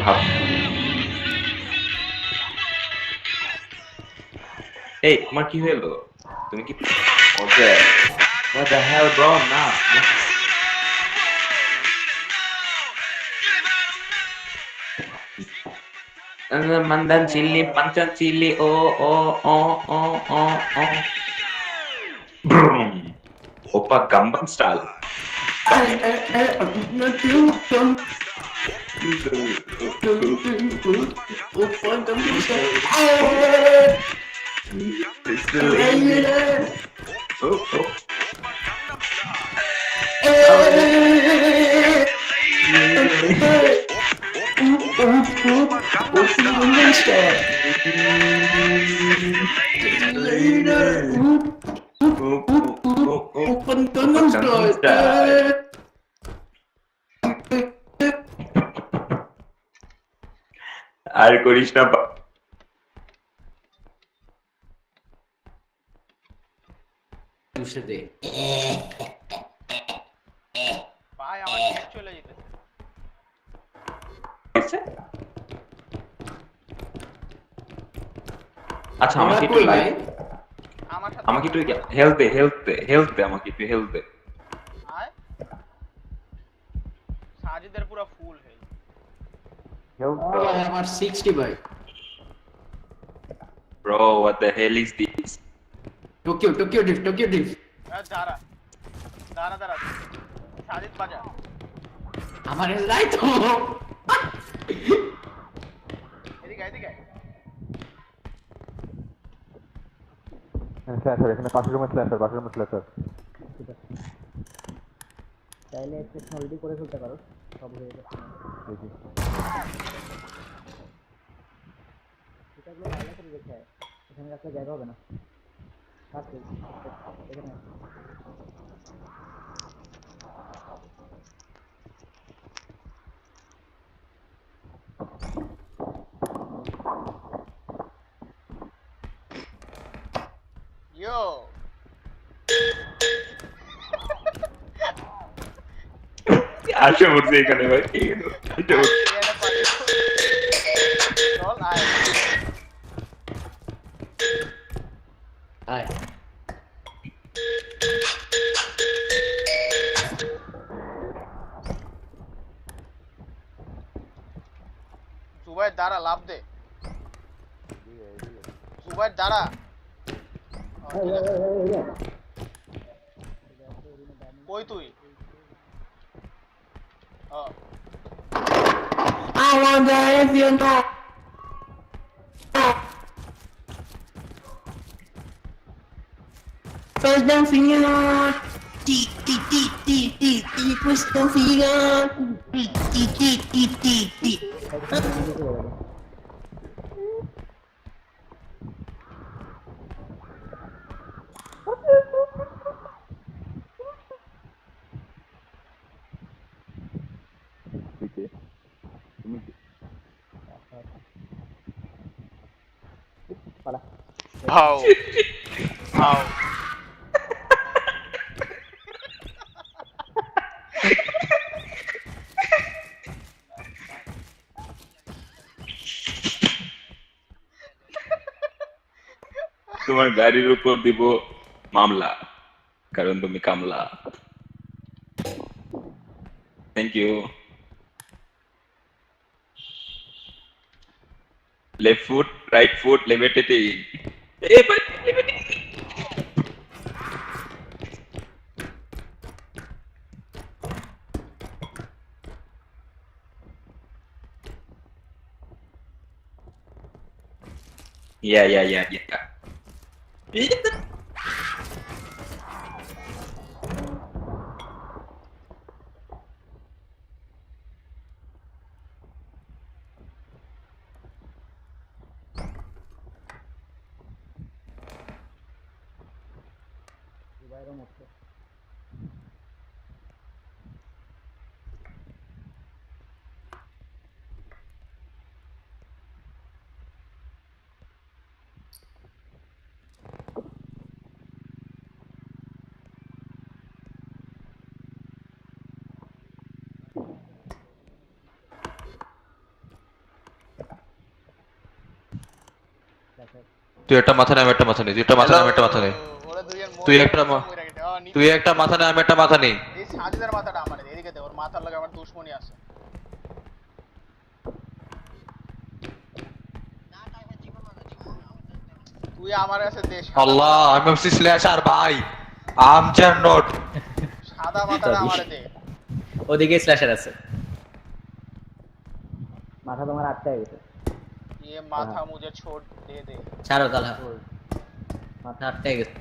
এই তোমার কি হলো? তুমি কি What the hell bro? না mandan chili pancha chili oh Brum. Oppa Gangnam style. আর করিস না দে ভাই আমার নেট চলে যেতেছে আচ্ছা আমাকে একটু আমার সাথে আমাকে একটু হেল্প দে আমাকে একটু হেল্প দে। আয় সাজিদের পুরো ফুল হেল আমার 60 ভাই Bro, what the hell is this? Tokyo ডিফ দাঁড়া সাজিদ বাজা আমার লাই তো এদিকে এখানে পাশের রুমে স্ল্যাশার চাইলে টেকনোলজি করে ফেলতে পারো, সব হয়ে যাবে। এটাগুলো আলাদা করে রেখে আয়, এখানে রাখলে জায়গা হবে না। রাখতে এখানে ইয়ো আসে উঠছে এখানে ভাই এটা চল আয় আয় জুবাইর দাঁড়া লাভ দে জুবাইর দাঁড়া কই তুই I wonder if you know. Questa figa. Questa figa. ভাও ভাও তোমার গাড়ির উপর দিব মামলা, কারণ তুমি কামলা। Thank you. Left foot, right foot, levitating. Yeah. দুবাইয়েরও মরছে। তুই একটা মাথা নে, আমি একটা মাথা নেই। তুই একটা মাথা নে, আমি একটা মাথা নেই। ওরা দুইজন তুই একটা তুই একটা মাথা নে, আমি একটা মাথা নেই। এই সাজিদের মাথাটা আমার এদিকে দে, ওর মাথার লাগে আমার দুশমনি আছে। তুই আমার কাছে দেশ আল্লাহ, আমি ভাবছি স্ল্যাশার ভাই। আমচার নট। সাদা মাথাটা আমারে দে। ওদিকে স্ল্যাশার আছে। মাথা তোমার আটকায় গেছে। ये माथा मुझे छोड़ दे दे। ছাড়ো তালা। মাথা আটকে গেছে।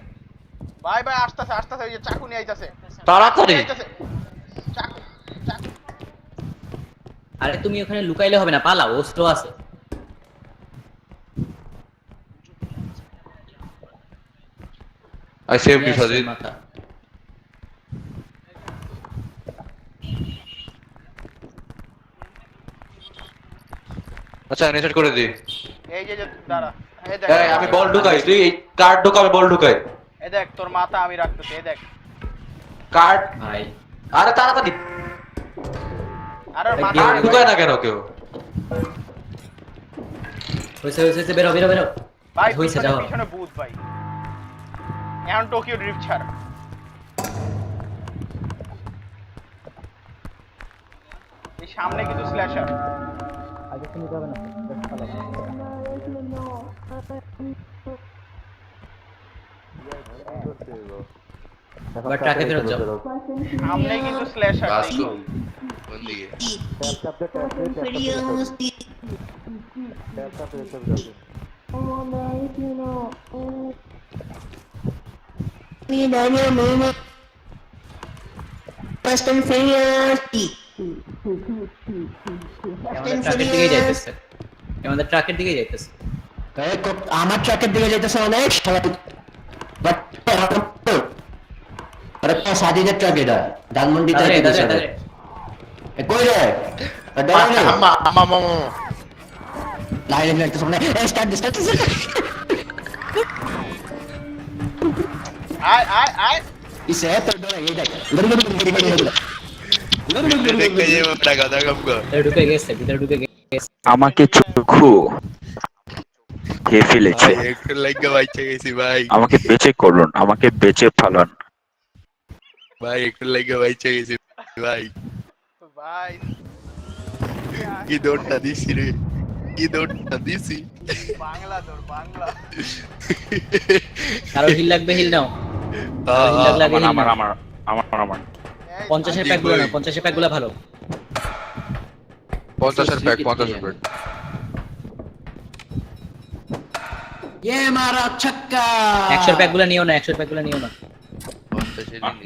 ভাই ভাই আস্তে এই যে চাকু নিয়ে আইতাছে। তাড়াতাড়ি। চাকু। আরে তুমি ওখানে লুকাইলে হবে না, পালাও, অস্ত্র আছে। I saved you, Sajid. মাথা। আচ্ছা, ইনসার্ট করে দি। এই যে দাঁড়া। এই দেখ। এই আমি বল ঢুকাই, তুই কার্ড ঢুকা, আমি বল ঢুকাই। এই দেখ তোর মাথা আমি রাখতেছি, এই দেখ। কার্ড ভাই আরে তাড়াতাড়ি। আরে মাথা কার্ড ঢুকায় না কেন কেউ? হইছে বেরো। ভাই হইছে যাও। পিছনে ভূত ভাই। এখন টোকিও ড্রিফট ছাড়। এই সামনে কিন্তু স্ল্যাশার। আগে তো নিতে হবে না, জাস্ট পালাও। এবার ট্রাকে ফেরত যাও। সামনে কিন্তু স্ল্যাশার। বাসু কোন দিকে? আমাদের ট্রাকের দিকেই যাইতেছে। আমার ট্রাকের দিকে যাইতেছে অনেক সাজিদের ট্রাক এটা ধানমন্ডি কই রে লাইন লাগতেছে মানে স্টার্ট আয় ইসে তো ডরে এই দেখ দেখতে যে মোটা কথা কম কর। ঢুকে গেছে, ভিতরে ঢুকে গেছে। আমাকে চক্ষু খেয়ে ফেলেছে। ভাই একটু লাগা বাইচে গেছি ভাই। আমাকে বেঁচে করুন, আমাকে বেঁচে ফেলুন। ভাই একটু লাগা বাইচে গেছি ভাই। ভাই কি দৌড়টা দিছি রে, কি দৌড়টা দিছি। বাংলা দৌড় বাংলা। কারো হিল লাগবে, হিল নাও। হিল লাগলে হিল নাও। আমার 50-এর প্যাকগুলো নাও, 50-এর প্যাকগুলো ভালো। 50-এর প্যাক, 50-এর প্যাক। ये मारा छक्का 100-এর প্যাকগুলো নিও না, 100-এর প্যাকগুলো নিও না।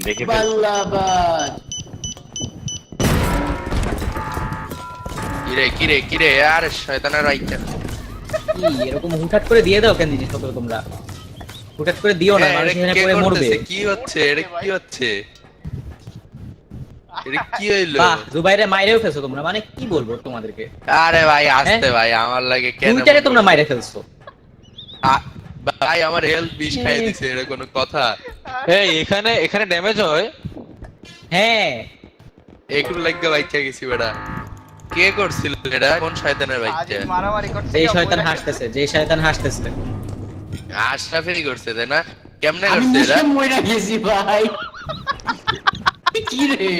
দেখে बल्लाबाद কিরে আর শয়তানের রাইটা। কি এরকম হুটহাট করে দিয়ে দাও কেন জিনিসপত্র তোমরা? হুটহাট করে দিও না, মানুষ এখানে পড়ে মরবে। কি হচ্ছে এটা? কি হচ্ছে এটা? কি হইলো? বাহ, জুবাইরে মাইরেও ফেলছো তোমরা, মানে কি বলবো তোমাদেরকে? আরে ভাই আসতে ভাই, আমার লাগে কেন টুইটারে তোমরা মাইরে ফেলছো। ভাই আমার হেলথ বিষ খাই দিছে, এটা কোনো কথা? এই এখানে এখানে ড্যামেজ হয়। হ্যাঁ একটু লাগবে বাইচা গেছি বেটা। কে করছিল এটা? কোন শয়তানের আজ বাচ্চা? মারামারি করছে যেই কেউ শয়তান বলে- হাসতেছে, যেই শয়তান হাসতেছে। আশরাফেরই করছে তাই না? কেমনে আমি করছে এটা? নিজে মইরা গেছি ভাই। কি রে?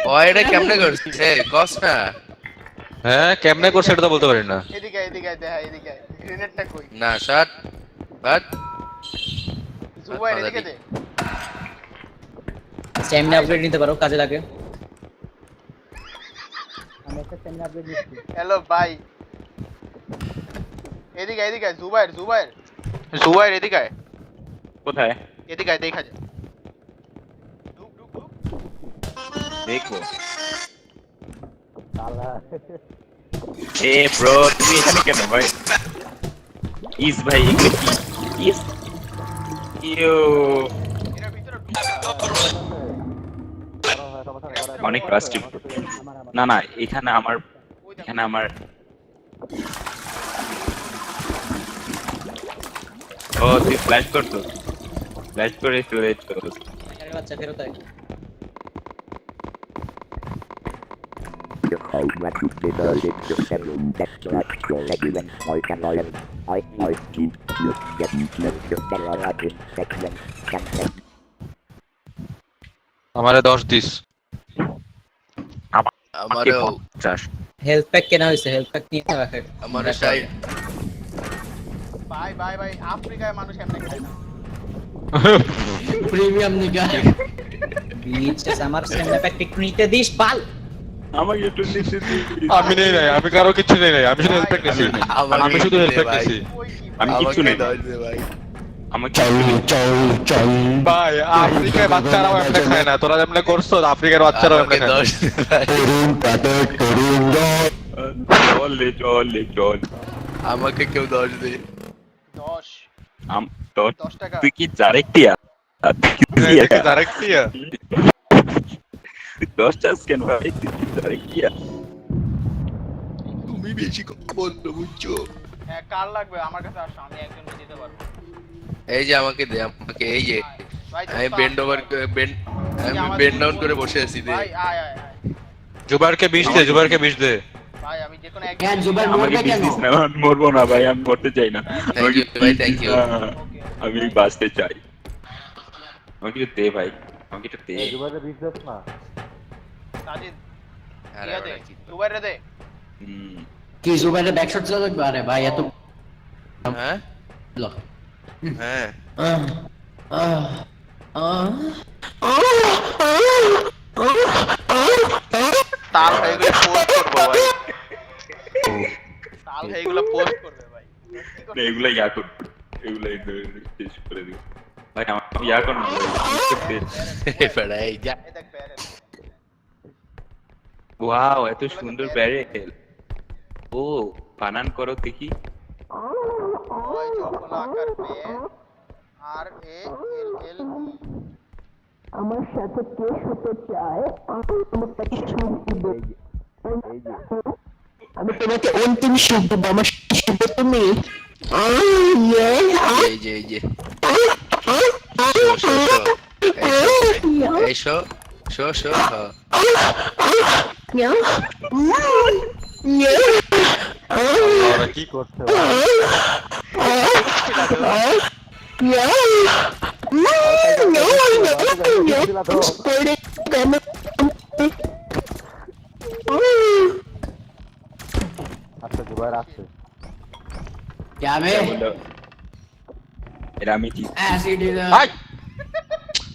ও এটা কেমনে করছে? কস না। হ্যাঁ কেমনে করছে এটা তো বলতে পারি না। এদিকে এদিকে দেখা এদিকে গ্রেনেডটা কই না শট বাট জুবাইর এদিকে দে স্ট্যামিনা আপগ্রেড নিতে পারো, কাজে লাগে। আমি একটা স্ট্যামিনা আপগ্রেড দিচ্ছি। হ্যালো ভাই এদিকে এদিকে জুবাইর জুবাইর জুবাইর এদিকে আয়। কোথায় এদিকে আয়, দেখা যায় ঢুক ঢুক ঢুক দেখবো? শালা এ ব্রো তুমি এখানে কেন ভাই? ইস ভাই এগুলো কি ইস ইউ এর ভিতরে ঢুক অনেক ফাস্ট। না না এখানে আমার এখানে আমার ও তুই ফ্ল্যাশ করতো, ফ্ল্যাশ করে চলে চলো। আরে বাচ্চা ফেরত আয়। আমারে 10 দিস। আমারও হেলথ প্যাক কেনা হয়েছে, হেলথ প্যাক নিয়ে রাখে। আমারও চাই। ভাই ভাই ভাই আফ্রিকায় মানুষ এমনি খায় না প্রিমিয়াম নিগা। বিচেস আমার স্ট্যামিনা প্যাক একটু নিতে দিস বাল। আমাকে একটু নিতে দিবি। আমি নেই নাই, আমি কারো কিছু নেই নাই, আমি শুধু হেল্প প্যাক নিছি। আমি শুধু হেল্প প্যাক নিছি। ওই কি আমি কিচ্ছু নেই ভাই। আমাকে ভাই আফ্রিকার বাচ্চারাও এমনি খায় না, তোরা যেমনি করছো আফ্রিকার বাচ্চারাও এমনি আমাকে খায় না। 10 দে ভাই। চল লে চল লে চল। আমাকে কেউ 10 দে। 10 তোর 10 টাকা তুই কি জারেক্টিয়া? এদিকে ডাইরেক্ট দিয়া। 10 চাস কেন ভাই? তুই কি জারেক্টিয়া? তুমি বেশি কথা বলছো বুঝছো? হ্যাঁ কার লাগবে আমার কাছে আসো, আমি একজনকে দিতে পারবো। এই যে আমাকে দে, আমাকে এই যে ভাই আমি বেন্ড ওভার আমি বেন্ড ডাউন করে বসে আছি দে। ভাই আয় আয় আয় জুবারকে 20 দে, জুবারকে 20 দে। ভাই আমি যে কোনো কেন জুবাইর আমাকে মরবে কেন? বিজনেস না, আমি মরবো না ভাই, আমি মরতে চাই না। Thank you ভাই, thank you. আমি বাঁচতে চাই। আমাকে একটু দে ভাই, আমাকে একটু দে। সাজিদ আরে ইয়া দে ওরা কি করে? জুবাইরে দে হুম, কি জুবাইরের ব্যাকশট চালাবে? আরে ভাই এত হ্যাঁ লো। হ্যাঁ তাল ভাই এগুলো পোস্ট করবো ভাই তাল ভাই এগুলো পোস্ট করবে ভাই কি না, এগুলো ইয়া করবো, এগুলো শেষ করে দিব ভাই। আমার ইয়া কর না ভাই, বেড়া এই যা। এই দেখ প্যারেল ওয়াও এত সুন্দর ব্যারেল। ও বানান করো দেখি। ওই চৌকোনা আকার পে আর এ এল এল এই যে এই যে শো শো এই শো শো শো হ্যাঁ। ওরা কি করছে? क्या बे? এরা আমি ঠিক एसिड আই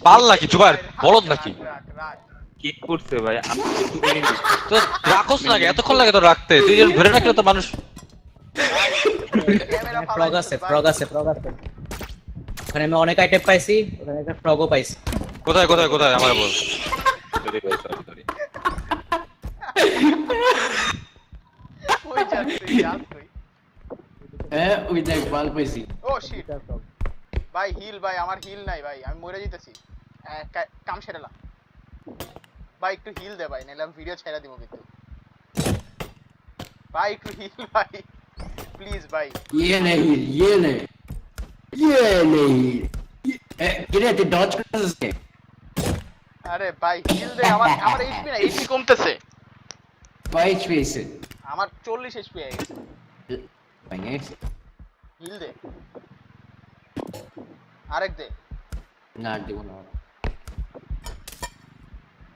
পাল নাকি জুবার? বলদ নাকি? কি করছে ভাই? আমি কিছু করিনি। তো রাখোস নাকি? এতক্ষণ লাগে তো রাখতে। তুই যদি ধরে রাখলে তো মানুষ। ফ্রগ আছে, ফ্রগ আছে, ফ্রগ আছে। ওখানে আমি অনেক আইটেম পাইছি, ওখানে একটা ফ্রগও পাইছি। কোথায় কোথায় কোথায় আমাকে বল। সরি ভাই, সরি। কই যাচ্ছিস যাস তুই ए ওই দেখ বাল পেছি। ও শিট ভাই হিল ভাই আমার হিল নাই ভাই আমি মরে যেতেছি কাম সেরেলা ভাই একটু হিল দে ভাই নাহলে আমি ভিডিও ছেড়ে দিব কিন্তু ভাই একটু হিল ভাই প্লিজ ভাই ये नहीं ইয়ে নেই কিরে তুই ডজ করতেছিস কে? আরে ভাই হিল দে, আমার আমার এইচপি না, এইচপি কমতেছে। কয় এইচপি আছে? আমার 40 এইচপি হয়ে গেছে। ভেঙে গেছে? হিল দে, আরেক দে। না আর দিব না।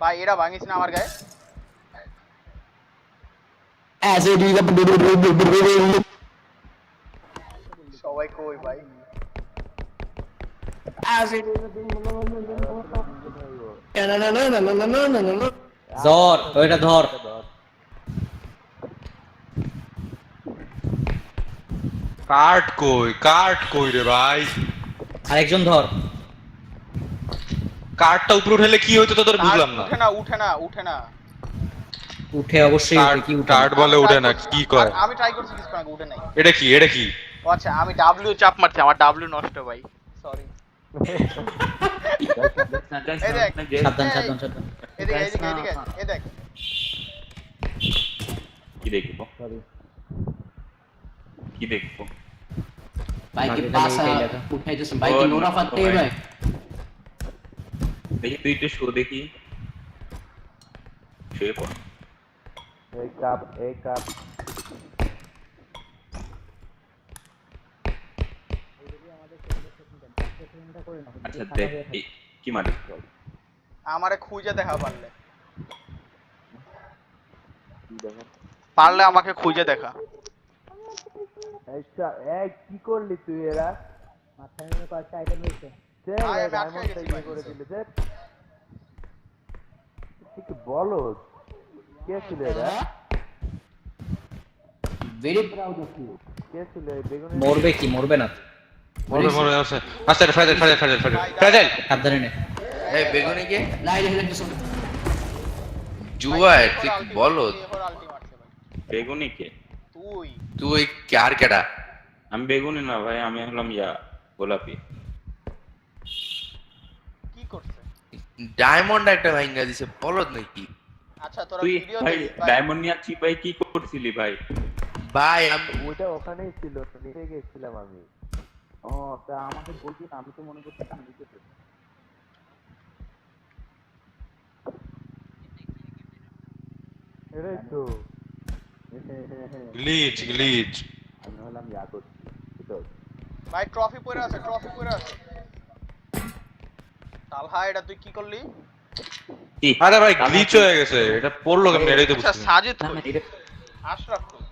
ভাই এরা ভাঙিস না আমার গায়ে। সবাই কই ভাই? ধর ওইটা ধর। কার্ড কই রে ভাই? আরেকজন ধর। কার্ডটা উপরে উঠাইলে কি হইতো তোদের বুঝলাম না। উঠে না, উঠে না, উঠে না। উঠে অবশ্যই উঠে, কি উঠে? কার্ড বলে উঠে না, কি কয়? আমি ট্রাই করছি কিছু আগে, উঠে নাই। এটা কি? ও আচ্ছা, আমি ডাব্লিউ চাপ মারছি, আমার ডাব্লিউ নষ্ট ভাই, সরি। এই দেখ, সাবধান সাবধান সাবধান। এদিকে এদিকে এদিকে, এই দেখ। কি দেখবো? কি দেখবো? ভাই কি আগে পাস খালি এটাই লেখা। উঠাইতেছেন ভাই কি নোরা ফাতে ভাই? দেখি তুই একটু শো দেখি। শুয়ে পড়। আচ্ছা দেখ কি মানে আমারে খুঁজে দেখা পারলে, পারলে আমাকে খুঁজে দেখা। কি করলি তুই? এরা মাথায় নিয়ে কয়েকটা আইটেম রয়েছে। ভাই আমি আটকে গেছি ভাই। বলো কে ছিল এরা? Very proud of you. কে ছিল এই বেগুন? মরবে কি, মরবে না? মরে আছে। আচ্ছা ফ্রাজাইল। সাবধানে নে। এই বেগুনি কে? লাই দেখে দেখতেছ। জুয়ার তুই কি বলো? আলটি মারছে ভাই। বেগুনি কে? তুই তুই কার কেডা? আমি বেগুনি না ভাই, আমি হলাম গোলাপি। কি করছে? ডায়মন্ড একটা ভাঙা দিছে, বলদ নাকি? আচ্ছা তোরা তুই ভিডিও ভাই দিবি ভাই। ডায়মন্ড নিয়ে চিপাই কি করছিলি ভাই? ভাই আমি ওইটা ওখানেই ছিল, তো নিতে গেছিলাম আমি। ও তা আমাকে বলছি না, আমি তো মনে করছি আমি নিতে। এটাই তো গ্লিচ। আমি হলাম করছি। ভাই ট্রফি পড়ে আছে, ট্রফি পড়ে আছে। তালহা এটা তুই কি করলি? কি? আরে ভাই গ্লিচ হয়ে গেছে, এটা পড়লো কেমনে এটাই তো আচ্ছা বুঝছি। সাজিদ কই? আশরাফ কই?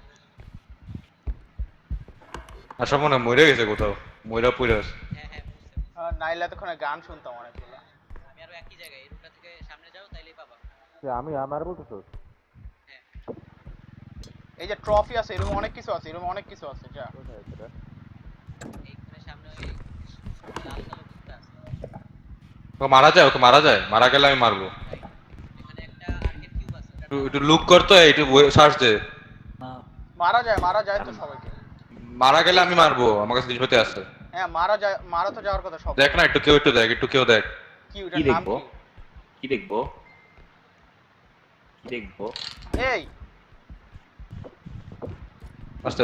আচ্ছা মনে হয় মরে গেছে কোথাও, মইরা পড়ে আছে। নাইলে এতক্ষণে গান শুনতাম অনেকগুলো। আমি আরো একই জায়গায়, এই রুটটা থেকে সামনে যাও তাইলেই পাবা। আমি আমার বলতেছো? এই যে ট্রফি আছে, এরকম অনেক কিছু আছে, এরকম অনেক কিছু আছে। যা এইখানে সামনে ওই লাল কালো কুত্তা আছে। ওকে মারা যায়, মারা গেলে আমি মারবো। এখানে একটা আর্কেড কিউব আছে। একটু লুক করতো, একটু সার্চ দে। মারা যায় তো সবাইকে। মারা গেলে আমি মারবো, আমার কাছে জিনিসপত্র আছে। হ্যাঁ মারা তো যাওয়ার কথা সব। দেখ না একটু কেউ দেখ। কি ওটার কি নাম দেখবো? কি? কি দেখবো? এই আস্তে।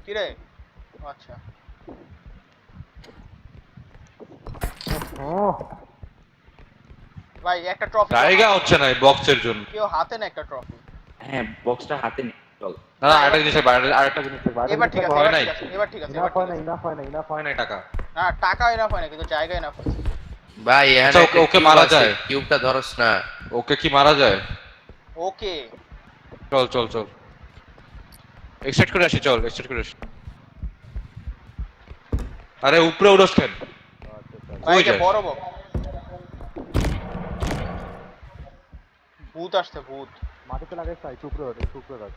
কি রে? আচ্ছা ভাই একটা ট্রফি জায়গা হচ্ছে না এই বক্সের জন্য। কেউ হাতে না একটা ট্রফি। হ্যাঁ বক্সটা হাতে নে চল। না আরেকটা জিনিস আরেকটা জিনিস এবার ঠিক আছে, হয় নাই। এবার ঠিক আছে। ইনাফ হয় না টাকা। না টাকা এনাফ হয় না, কিন্তু জায়গা এনাফ হয়েছে। ভাই আচ্ছা, এখানে ওকে মারা যায়। কিউবটা ধরস না। ওকে কি মারা যায়? ওকে চল এক্সট্রাক্ট করে আসি। আরে উপরে উড়স কেন? ভাই কই এটা যাস? বড় বক। ভূত আসছে, ভূত। মাটিতে লাগাই চাই, টুকরো রাখ।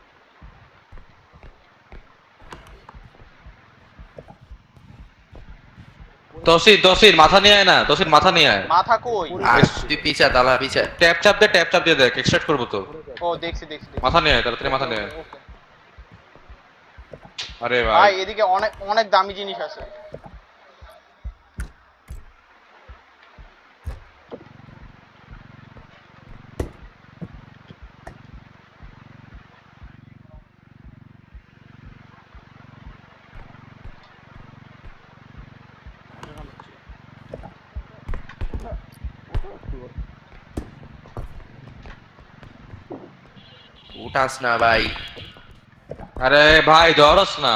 তসির মাথা নিয়ে আয় না, মাথা নিয়ে আয়। মাথা কই? আর তুই পিছা তালা পিছা। ট্যাপ চাপ দিয়ে দেখ, এক্সট্রাক্ট করবো তো। ও দেখছি। মাথা নিয়ে আয়, তাড়াতাড়ি মাথা নিয়ে আয়। ওকে। আরে ভাই ভাই এদিকে অনেক অনেক দামি জিনিস আছে। উঠাস না ভাই। আরে ভাই ধরস না।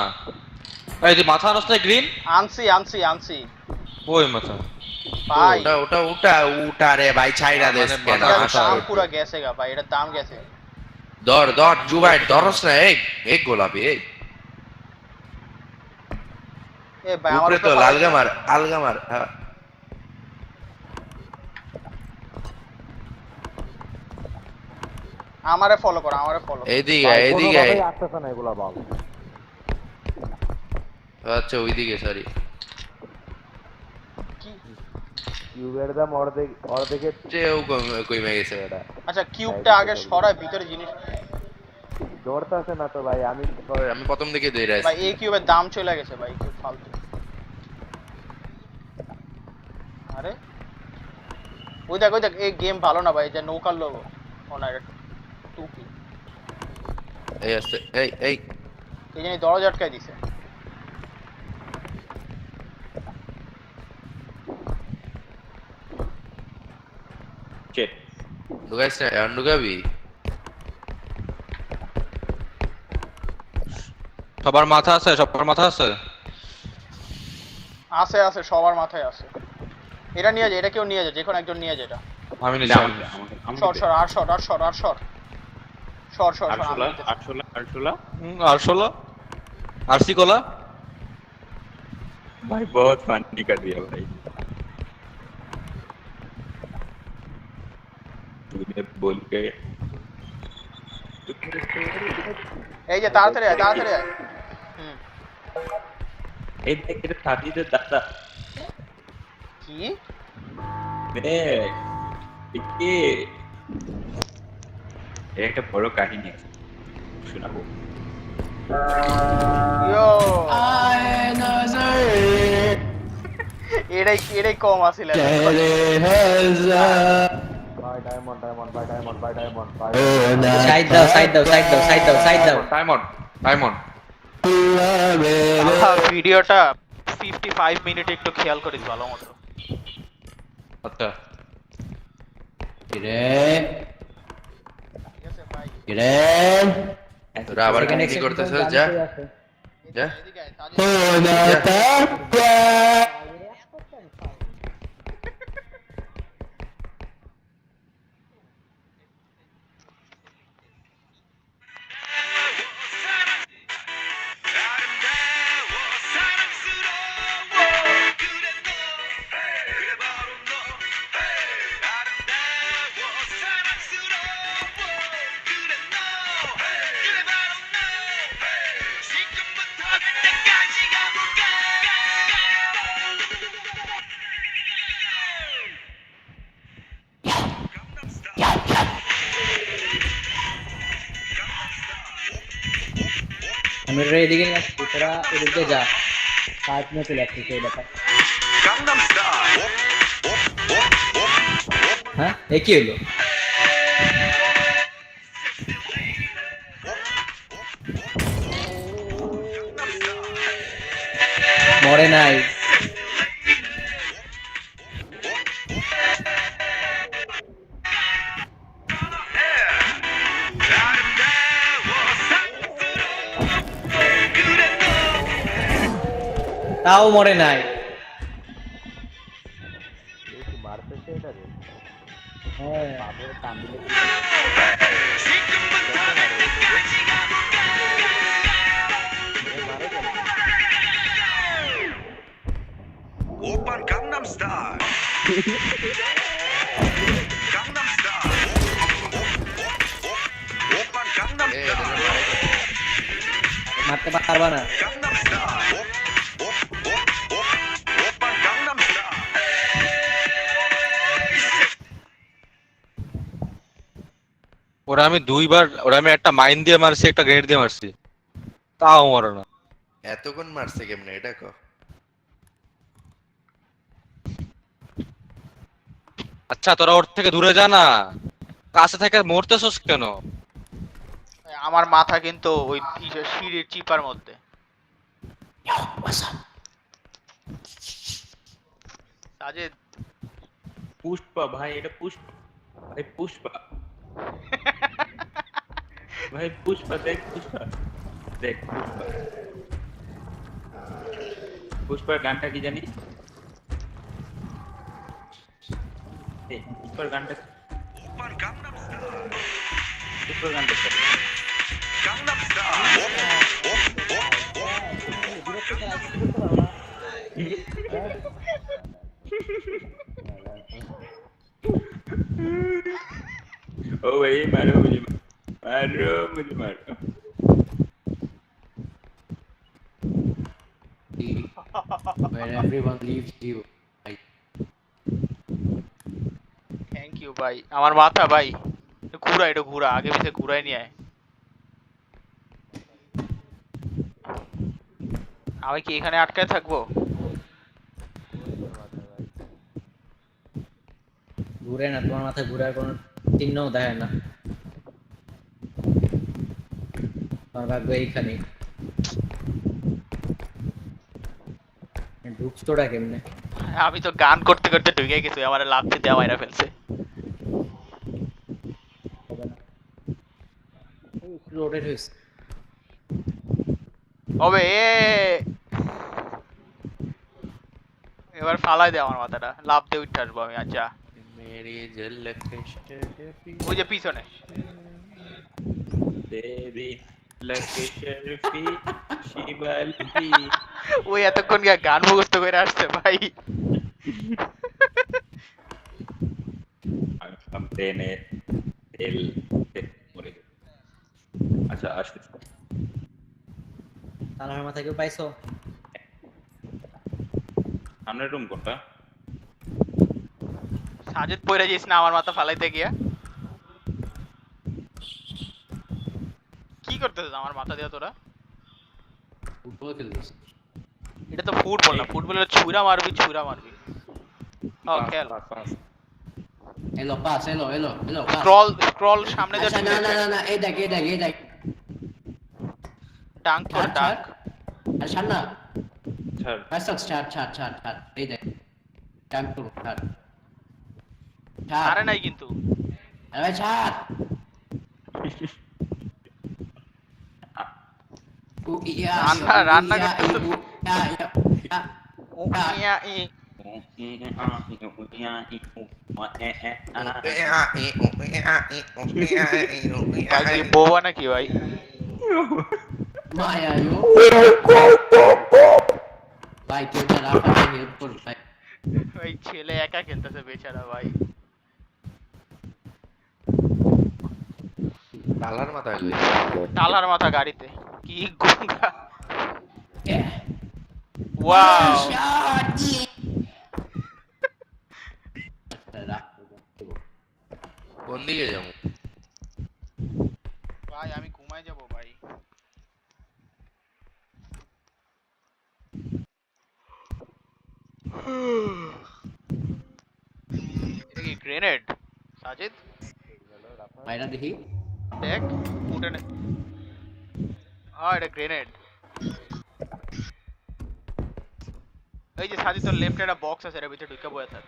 এই যে মাথা নষ্ট গ্রিন। আনছি ওই মাথা। ভাই উঠা রে ভাই, ছাইরা দেস মানে কেন? মাথা- এটার মাথা- দাম পুরা গেছে গা ভাই, এটার দাম গেছে। ধর জুবাই ধরস না, এই গোলাপি এই এ ভাই আমার উপরে তো উপরে আলগামার হ্যাঁ। আমারে ফলো কর। এইদিকে আসতেছে না এগুলা বল। আচ্ছা ওইদিকে সরি। কি কিউবের দাম অর্ধেকের চেয়েও কমে গেছে এটা। আচ্ছা কিউবটা আগে সরায়, ভিতরে জিনিস দৌড়তেছে না তো ভাই। আমি আমি প্রথম দিকে দৌড়ে ভাই আসছি। এই কিউবের দাম চলে গেছে ভাই, কিউব ফালতু। আরে ওই দেখ এই গেম ভালো না ভাই, যে নৌকার লোগো ওনার টুপি এই আসছে এই এই জানি দরজা আটকায় দিছে। Shit. ঢুকাইছ না, এখন ঢুকাবি? সবার মাথা আছে? আছে সবার মাথায় আছে। এটা নিয়ে যায়, এটা কেউ নিয়ে যায়, যে কোনো একজন নিয়ে যায় এটা। আমি না, নিচ্ছি। সর আর সর। আরশোলা আর 16 আরসি কোলা। भाई बहुत फनी कर दिया भाई तूने बोल के এই যে তাড়াতাড়ি আয়। এই দেখ এটা সাজিদের দাদা কি দেখ একে একটা বড় কাহিনী আছে শোনাবো ইয়ো এটাই কম আছিল। সাইড দাও। ডায়মন্ড ভিডিওটা 55 মিনিট একটু খেয়াল করিস ভালো মতো। আচ্ছা ঠিক আছে ভাই, তোরা আবার Second কি exception করতেছ? তো যা জানতেই আছে। যা এদিকে আয়, তাজে। আমি ওরা এদিকে নিয়ে আসছি, তোরা এদিকে যা। 5 মিনিট চলে আসছি সেই ব্যাপার। হ্যাঁ এ কি হলো? মরে নাই। তাও মরে নাই। মারতে পারবা না। ওরা আমি একটা মাইন দিয়ে মারছি, একটা গ্রেনেড দিয়ে মারছি, তাও মরে না। এতক্ষণ মারছে কেমনে এটা কো? আচ্ছা তোরা ওর থেকে দূরে যা না, কাছে থেকে মরতেছস কেন? আমার মাথা কিন্তু ওই সিঁড়ির চিপার মধ্যে। সাজেদ পুষ্পা ভাই, এটা পুষ্পা ভাই, পুষ্পা ভাই, পুষ্পা দেখ, পুষ্পা দেখ, পুষ্পা। পুষ্পার গানটা কি জানিস? এই পুষ্পার গানটা, পুষ্পার গানটা কি? ओ भाई मारो मुझे, मारो। Where everyone leaves you. Thank you ভাই। আমার মাথা ভাই, ঘুরা, এটা ঘুরা, আগে পিছে ঘুরাই নিয়ে আয়। আমি কি এখানে আটকায় থাকবো? ঘুরে না, তোমার মাথায় ঘুরার কোনো চিহ্নও দেখায় না। তোমার ভাগ্য এইখানে। ঢুকছোটা কেমনে? আমি তো গান করতে করতে ঢুকে গেছি, আমার লাভ দিয়ে মাইরা ফেলছে। রোটেট হয়েছে। হবে এবার ফালাই দে আমার মাথাটা, লাভ দিয়ে উঠে আসবো আমি। আচ্ছা मेरी झलक ওই যে পিছনে तेरी लकी शर्फी शिवाली, ওই এতক্ষণ গান মুখস্থ করে আসছে ভাই। हम तेने तेल মরে গেল। আচ্ছা আসুন, তালার মাথায় কেউ পাইছো? সামনের রুম কোনটা? সাজেদ পয়রা যাইস না আমার মাথা ফালাইতে গিয়া। কি করতেছিস আমার মাথা দিয়া তোরা? Football খেলতেছি। এটা তো ফুটবল না, ফুটবলের ছুরা মারবি, ছুরা মারবি। ও খেল। এলো পাস, এলো পাস। স্ক্রল সামনে দিয়ে আচ্ছা, না, এই দেখ। ডাঙ্ক কর, ডাঙ্ক। আর ছাড় না। ছাড়। ছাড়। এই দেখ। ডাঙ্ক করো, ছাড়। আরে নাই কিন্তু। আরে ছাড়। রান্না করতেছে। ইয়া ই ভাই বোবা নাকি ভাই? মায়া ইউ। ভাই কেউ তার আপনাকে হেল্প কর ভাই। ওই ছেলে একা খেলতেছে বেচারা ভাই। तालार माथा गई টালার মাথা গাড়িতে কি গঙ্গা। ওয়াও কোন দিকে যাবো? ভাই আমি ঘুমায় যাব ভাই। এটা কি গ্রেনেড সাজিদ? ভাইরা দেখি। দেখ উঠে নে। হ্যাঁ এটা গ্রেনেড। এই যে সাজিদ তোর লেফটে একটা বক্স আছে, এর ভিতরে ঢুকে বসে থাক।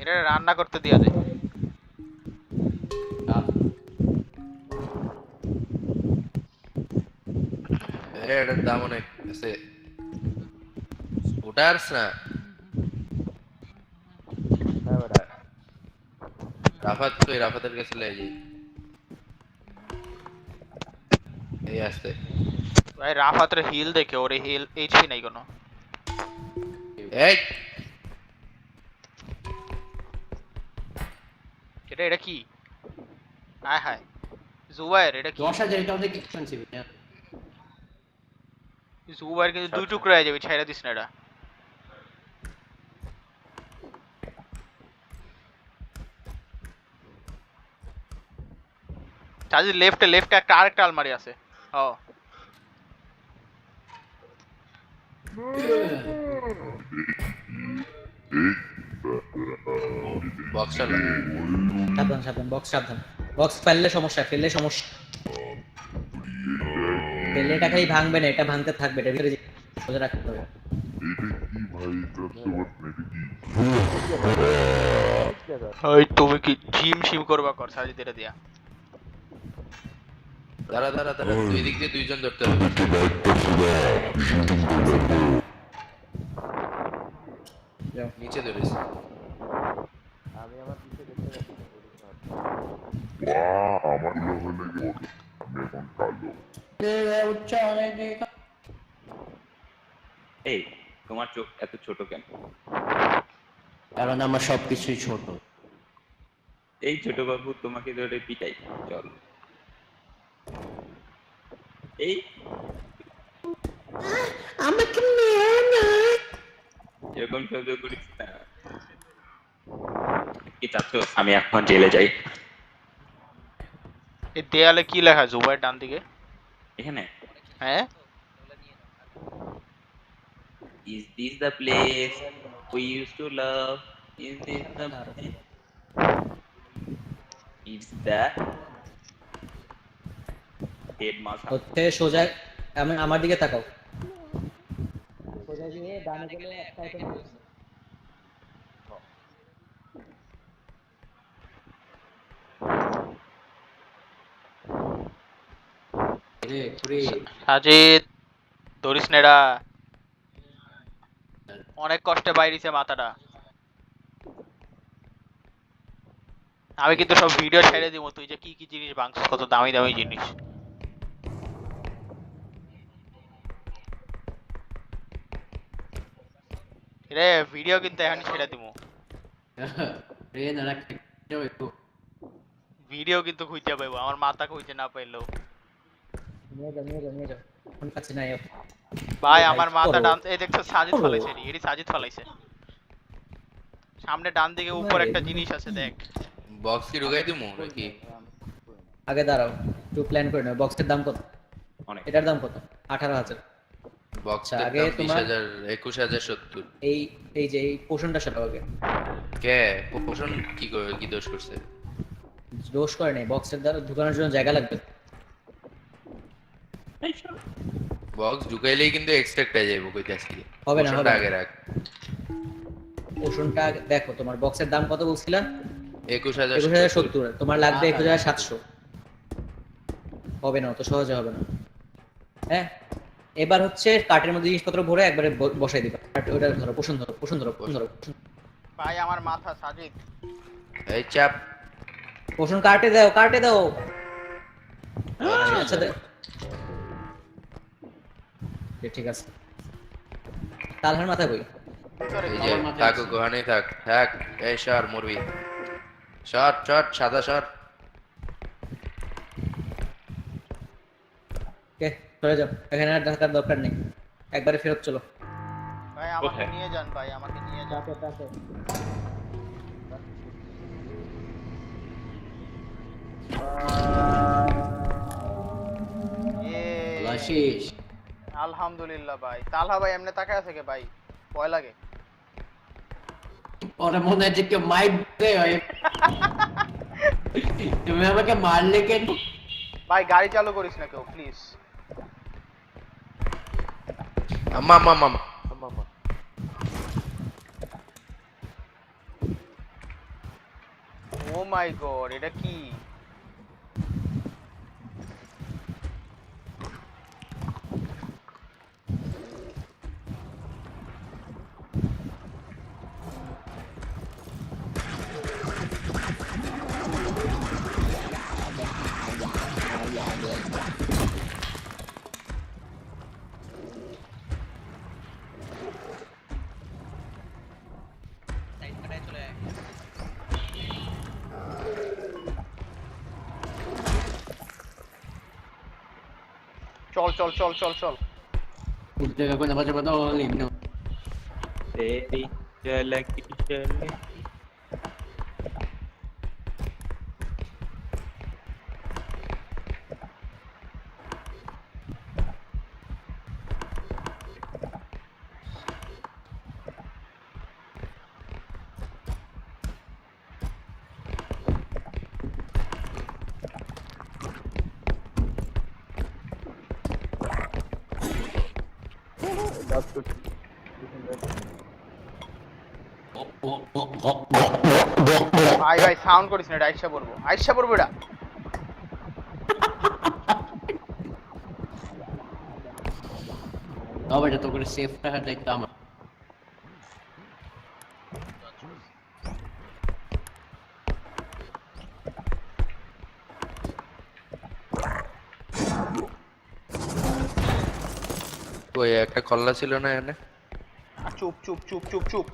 এটা রান্না করতে দিয়া দে। এটার দাম অনেক আছে, উঠারস না। রাফাত কই? রাফাতের কাছে লে যাই। এই আসতে ভাই রাফাতের হিল দেখে, ওরে হিল এইচপি নাই কোনো। এই এটা কি? হায় হায় জুবাইর, এটা কি? 10,000 এটা অনেক এক্সপেন্সিভ। জুবাইর কিন্তু দুই টুকরা হয়ে যাবে, ছাইরা দিস না এটা। চার্জ লেফটে একটা আরেকটা আলমারি আছে। ও বক্স চালা। সাবধান, বক্স সাবধান। বক্স ফেললে সমস্যা, ফেললে এটা খালি ভাঙবে না, এটা ভাঙতে থাকবে, এটা ভিতরে সোজা রাখতে হবে। ওই তুমি কি জিম শিম করবা কর সাজি তেরে দিয়া দাঁড়া দাঁড়া দাঁড়া, দুই দিক দিয়ে দুইজন ধরতে হবে। নিচে ধরিস। এই তোমার চোখ এত ছোট কেন? কারণ আমার সবকিছুই ছোট। এই ছোট বাবু তোমাকে ধরে পিটাই, চল। এই আমাকে মেরো না। এরকম শব্দ করিস না। কি চাচ্ছ আমি এখন জেলে যাই? এই দেয়ালে কি লেখা জুবাইর ডান দিকে? এখানে হ্যাঁ, is this the place we used to love? Is this the place? It's the headmaster. হচ্ছে সোজা আমার দিকে তাকাও। সোজা গিয়ে ডানে গেলে একটা আইটেম আছে। সাজিদ ধরিস নেড়া, অনেক কষ্টে বাইরেছে মাথাটা। আমি কিন্তু সব ভিডিও ছেড়ে দিব, তুই যে কি কি জিনিস ভাঙছিস, কত দামি দামি জিনিস। রে ভিডিও কিন্তু এখনই ছেড়ে দিব, ভিডিও কিন্তু খুঁজে পাইবো, আমার মাথা খুঁজে না পাইলেও। নিয়ে যাও। ফোন কাছে নাই। ভাই আমার মাথা ডান, এই দেখছো সাজিদ ফলাইছে, এটি সাজিদ ফলাইছে। সামনে ডান দিকে উপর একটা জিনিস আছে দেখ। বক্স কি ঢুকাই দিমু নাকি? আগে দাঁড়াও, একটু প্ল্যান করে নাও। বক্সের দাম কত? অনেক। এটার দাম কত? 18,000। বক্সের আগে দাম তোমার 20,000 21,070। এই যে এই পোষণটা সাজাও আগে। কে পোষণ কি দোষ করছে? দোষ করে নাই, বক্সের দ্বারা ঢুকানোর জন্য জায়গা লাগবে। বক্স ঢুকাইলেই কিন্তু এক্সট্রাক্ট হয়ে যাবে কইতাছি। হবে না, হবে না। আগে রাখ। পোষণটা দেখো, তোমার বক্সের দাম কত বলছিলা? 21,070। 21,070। তোমার লাগবে 21,700। হবে না, অত সহজে হবে না। হ্যাঁ, এবার হচ্ছে কার্টের মধ্যে জিনিসপত্র ভরে একবারে বসাই দিবা। ওটা ধরো, পোষণ ধরো। ভাই আমার মাথা সাজিদ, এই চাপ। পোষণ কার্টে দাও। আচ্ছা ঠিক আছে। তালহার মাথা কই? এই যে থাক ওখানে থাক। এই সর মুরবি, সর সাদা সর। কে চলে যাও, এখানে আর থাকার দরকার নেই, একবারে ফেরত চলো। ভাই আমাকে নিয়ে যান, ভাই আমাকে নিয়ে যান। কাছে লাশিস আলহামদুলিল্লাহ ভাই। তালহা ভাই এমনি তাকায় আছে কে ভাই? ভয় লাগে। ওরা মনে হচ্ছে কেউ মাইক দেয় হয়। তুমি আমাকে মারলে কেন? ভাই গাড়ি চালু করিস না কেউ প্লিজ। আম্মা ও মাই গড, এটা কি? চল। উঠতে গেলে না বাজে বাদা লিনো। তেরি ঝলক চলে। ভাই ভাই সাউন্ড করিস না, এটা আইসা পড়বো এটা। তবে এটা তো করে সেফ রাখার দায়িত্ব আমার। ওই একটা কল্লা ছিল না এখানে? চুপ চুপ চুপ চুপ চুপ।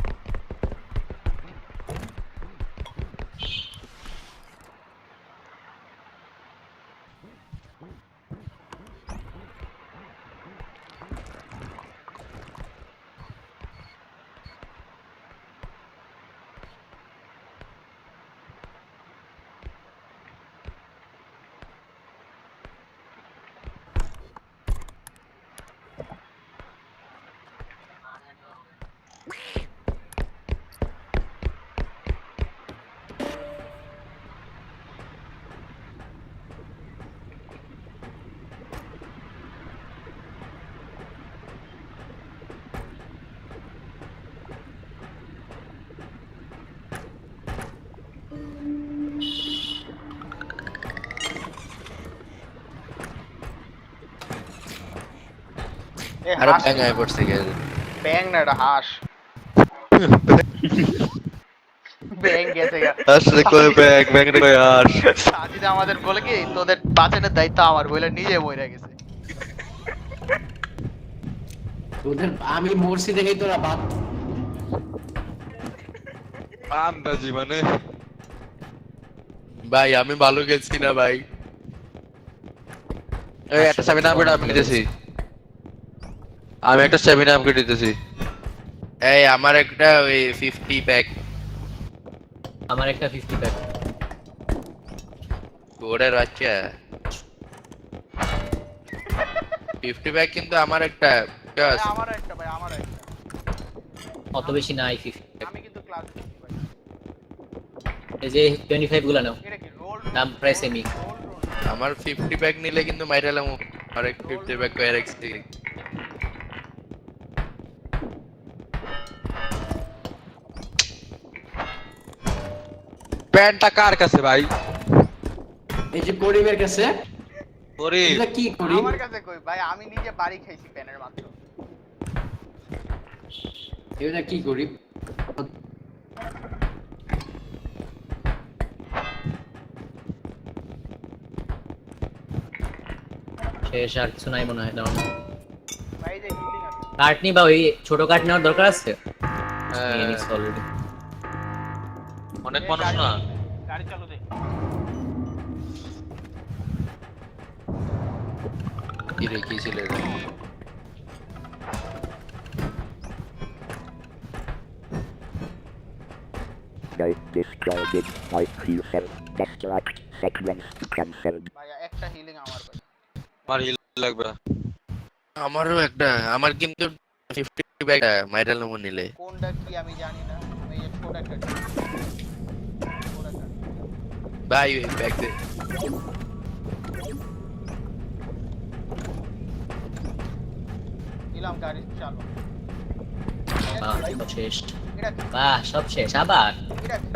এ আরে হাঁস, ব্যাং আয় পড়ছে কে? ব্যাং না এটা হাঁস। ব্যাং গেছে গা। আসলে কই ব্যাগ ব্যাগটা কই আর সাজিদ আমাদের বলে কি তোদের বাঁচানোর দায়িত্ব আমার, বলে নিজে মরে গেছে। তোদের আমি মরছি দেখেই তোরা বাদ। আন্দাজি মানে ভাই আমি ভালো গেছি না ভাই। এই একটা সেভেন আপ আমি দিতেছি, আমি একটা সেভেন আপ দিতেছি। এই আমার একটা ওই 50 প্যাক। আমার একটা 50 প্যাক। ওরের বাচ্চা 50 প্যাক কিন্তু আমার একটা ভাই, আমারও একটা ভাই, আমারও একটা। অত বেশি নাই 50 প্যাক। আমি কিন্তু ক্লাস ভাই। এই যে 25 গুলো নাও, এটা কি রোল? দাম প্রায় সেমি। আমার 50 প্যাক নিলে কিন্তু মাইরালাম আর এক 50 প্যাক কয় রাখছি। প্যান্টটা কার কাছে ভাই? এই যে করিমের কাছে। ওরে এটা কি করি? আমার কাছে কই ভাই, আমি নিজে বাড়ি খাইছি প্যানের মাত্র। এটা কি করি? শেষ, আর কিছু নাই মনে হয়। দাও ভাই এই যে হিলিং আছে। কার্ড নি বা ওই ছোট কার্ড নেওয়ার দরকার আছে? হ্যাঁ, নিয়ে নিস অলরেডি। অনেক মানুষ না। গাড়ি চালু দে। কি রে কি ছিল এটা? Discarded 537 destruct sequence cancelled. ভাই একটা হিলিং আমার ভাই। আমার হিল লাগবে। আমারও একটা, আমার কিন্তু 50 প্যাক মাইরালাম নিলে। কোনটা কি আমি জানি না। আমি এই ছোট একটা ছোট একটা। ভাই ওই প্যাক দে। দিলাম গাড়ি চালু। সব শেষ। এটা কি? বাহ, সব শেষ আবার। এটা কি?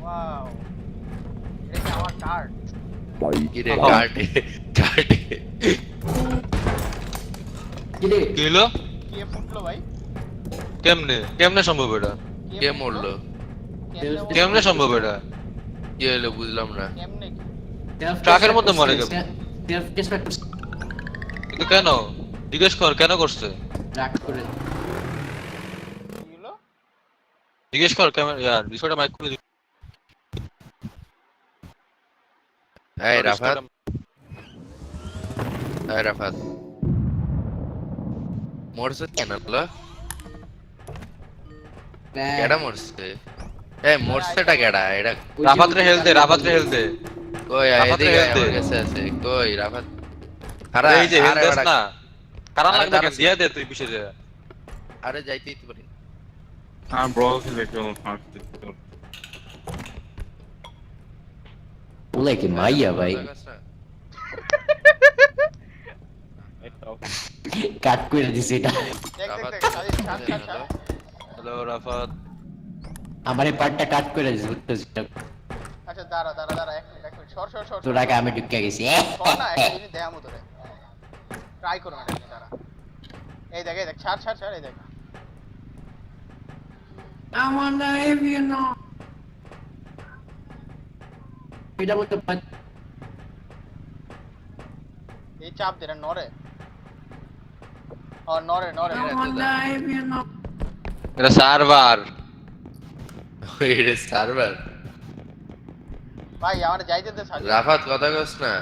ওয়াও, এটা কি আমার কার্ড? কি রে কার্ডে কার্ডে কি রে? কি হলো? কে ফুটলো ভাই? কেমনে কেমনে সম্ভব এটা? কে মরলো? কেমনে সম্ভব এটা? কি হলো বুঝলাম না। কেমনে কি? ট্রাকের মধ্যে মরে গেল। সেলফ ডিসপেক্ট কিন্তু কেন? জিজ্ঞেস কর কেন করছে? ট্র্যাক করে। কি হলো? জিজ্ঞেস কর কেমন ইয়ার বিষয়টা মাইক করে দিই। এই রাফাত, এই রাফাত মরছে কেন লো? কেডা মরছে? এই মরছেটা কেডা? এটা রাফাতরে হেলতে রাফাতরে হেলতে কই রাফাত এদিকে হেলতে। আমার কাছে আছে। কই রাফাত? আরে এই যে হেল আরে দেস বেটা, না, কারণ আরে লাগবে তারা- কেন দিয়া দে তুই পিছে যা। আরে যাইতেই তো পারি। বলে কি মাইয়া ভাই কাট করে দিছে এটা। দেখ দেখ দেখ, সাজিদ ছাড় ছাড় ছাড় হ্যালো রাফাত। আমার এই পার্টটা কাট করে দিস আচ্ছা দাঁড়া দাঁড়া দাঁড়া এক মিনিট সর সর সর তোর আগে আমি ঢুকে গেছি সর না একটা জিনিস দেখামো তোরে ট্রাই করো না একটা দাঁড়া এই দেখ ছাড় ছাড় ছাড় এই দেখ আমার লাইফ ইউ নো এটা বলতে এই চাপ দে না নরে ও নরে নরে আমার লাইফ ইউ নো এটা সার্ভার। এটা সার্ভার। ভাই আমার যাইতে দে সাজি রাফাত কথা কস না।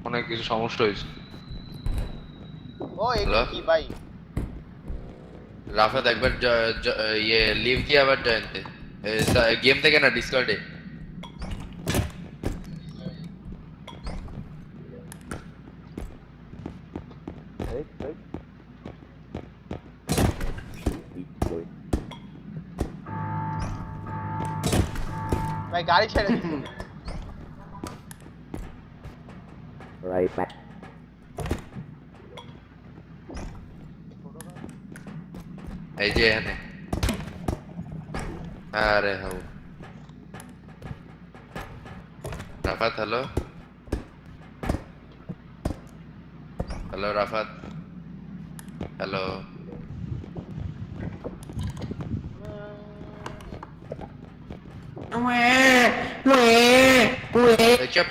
অনেক কিছু সমস্যা হয়েছে। ও এগুলো কি ভাই রাফাত একবার ইয়ে লিভ দিয়ে আবার জয়েন দে গেম থেকে না ডিসকর্ডে। ভাই গাড়ি ছেড়ে দিছে Right back. এই যে এখানে আরে how Rafat hello hello Rafat hello চুপ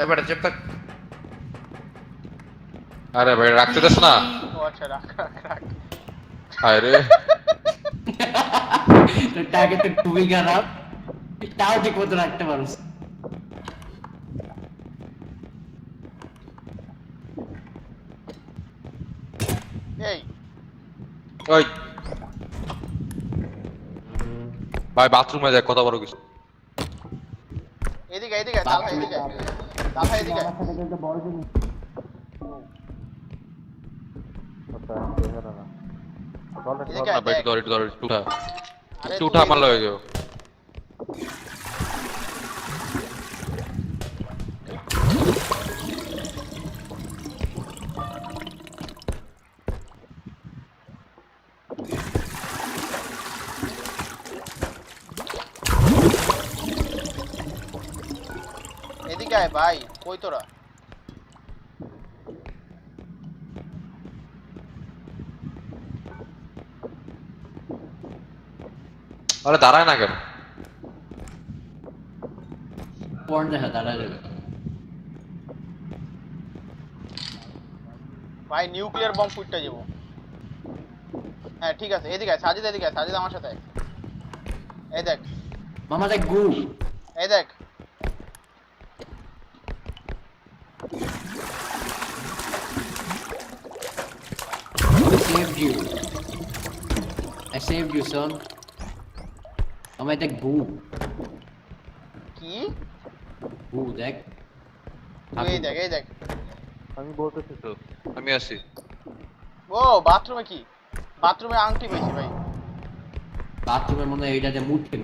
এবারে চুপ থাক। আরে ভাই রাখতে দেস না। ও আচ্ছা রাখ রাখ রাখ হায় রে। তোর টাকে তো খুবই খারাপ তাও ঠিক মতো রাখতে পারোস এই ওই ভাই বাথরুমে যাক কথা বড় কিছু। এদিকে এদিকে তালহা এদিকে তালহা এদিকে এদিকে না ভাই দেখ। একটু ধর একটু ধর একটু উঠা আরে একটু উঠা আমার লয়ে যাও। এদিকে আয় ভাই কই তোরা আরে দাঁড়ায় না কেন? পড় দেখা দাঁড়া যাবে ভাই নিউক্লিয়ার বম্ব ফুটতে যাবো হ্যাঁ ঠিক আছে এদিকে আয় সাজিদ এদিকে আয় সাজিদ আমার সাথে আয়। এই দেখ মামা দেখ গু এই দেখ saved you. I saved you, son. মামা দেখ গু কি গু দেখ তুই এই দেখ আমি বলতেছি তো আমি আসি। ও বাথরুমে কি বাথরুমে আংটি পেয়েছি ভাই বাথরুমের মনে হয় এইটাতে মুঠে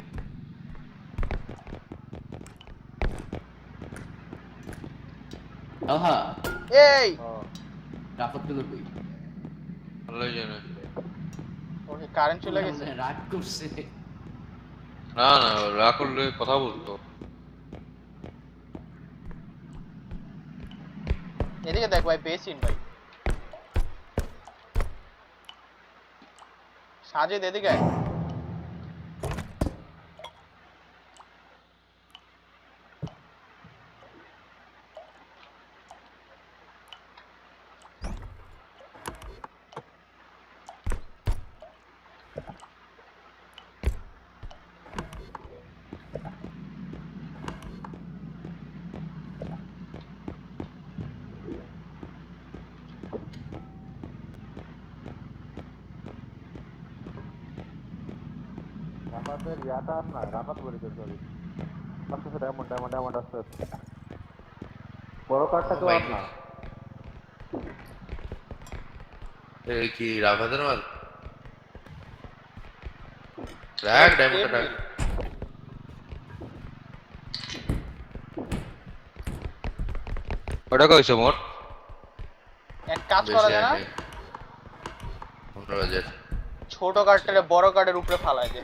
আহা এই রাফত গুলো কই আল্লাহই জানে। ওকে কারেন্ট চলে গেছে রাগ করছে না না রাগ করলে কথা বলতো। এদিকে দেখ ভাই বেসিন ভাই সাজিদ এদিকে আয়। রাফাতের ইয়াটা আর না রাফাত বলে দিতে সরি আস্তে আস্তে ডায়মন্ড আস্তে আস্তে বড় কার্ডটা তো আর না এই কি রাফাতের মাল রাখ ডায়মন্ডটা রাখ ওটা কইছো মোর এক কাজ করা যায় না, 15,000 ছোট কার্ডটারে বড় কার্ডের উপরে ফালায় দে।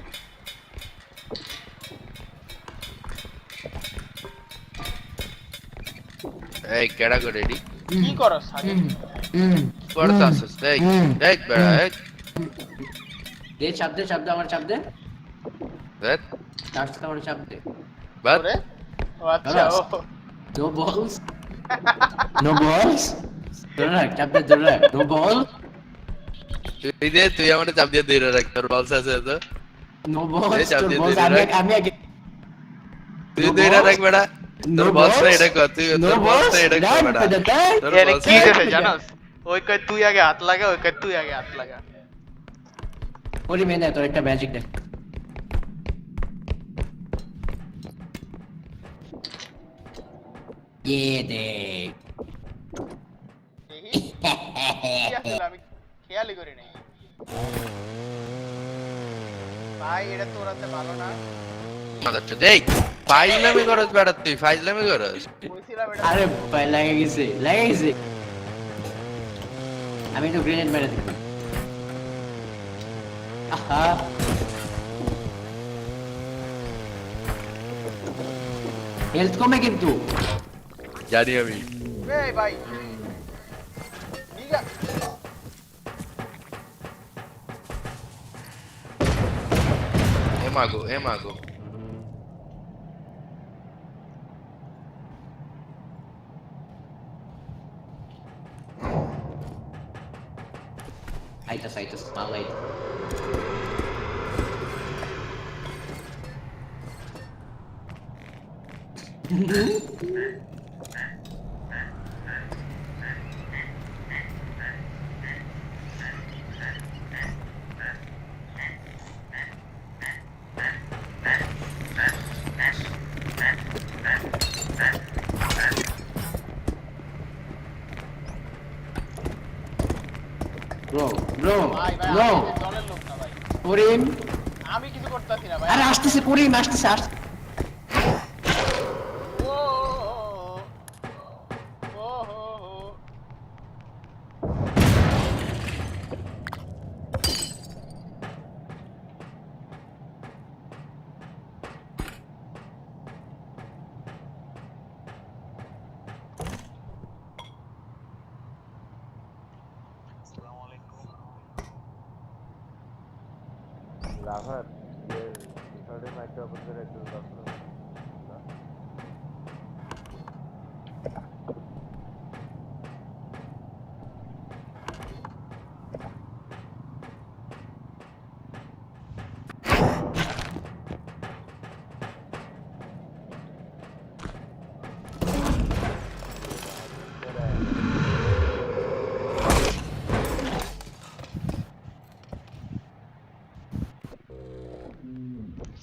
এই কেডা করে রেডি কি করছ সাজিদ? করতে আসছ দেখ দেখ বেড়া এক দে চাপ দে আমার চাপ দে দেখ চাপ আমার চাপ দে বাদ ওরে ও আচ্ছা ও নো বলস নো বলস ধরে চাপ দে নো বল তুই দে তুই আমারে চাপ দিয়ে দে রাখ তোর বলস আছে তো নো বলস এই চাপ তোর দিয়ে বলস দে রাখ। আমি আগে তুই দে রাখ বেড়া তোর বলস না এটা কর তুই তোর বলস না এটা কর বেড়া তোর এর boss কি না- দেবে জানোস? ওই কই তুই আগে হাত লাগা, ওই কই তুই আগে হাত লাগা। ওরে মেনে তোর একটা ম্যাজিক দে দেখ দেখি কি আসলে আমি খেয়ালই করি নাই। ভাই এটা তোর হাতে ভালো না, আচ্ছা দেখ ফাইজলামি করস বেড়া তুই ফাইজলামি করস কইছিলাম এটা আরে ভাই লাগে গেছে আমি তো গ্রেনেড মেরে দিই আহা হেলথ কমে কিন্তু জানি আমি এই ভাই নিগা এ মাগো আইতাস মাল আইত ব্রো ভাই ভাই ব্রো আমি দলের লোক না ভাই, করিম আমি কিছু করতেছি না ভাই। আরে আসতেছে করিম আসতেছে ও ও রাভার রিকর্ডিং মাইকটা ওপেন করে একটু দর্শন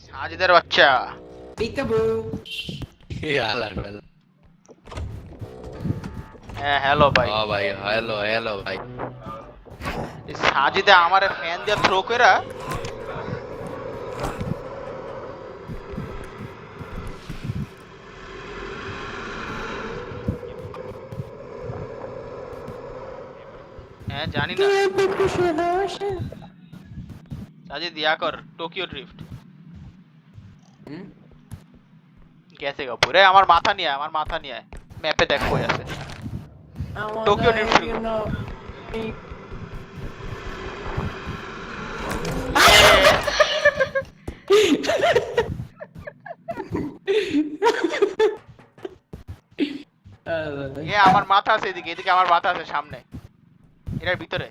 সাজিদের বাচ্চা। পিকাবু হ্যাঁ হ্যালো ভাই। ও ভাই হ্যালো ভাই এই সাজিদে আমারে ফ্যান দিয়ে থ্রো কইরা হ্যাঁ জানি না। সাজিদ দিয়া কর টোকিও ড্রিফট। গেছে গো পুরে আমার মাথা নিয়ে ম্যাপে দেখ কই আছে টোকিও ড্রিফট শুরু কর। এ আমার মাথা আছে এদিকে আমার মাথা আছে সামনে এটার ভিতরে।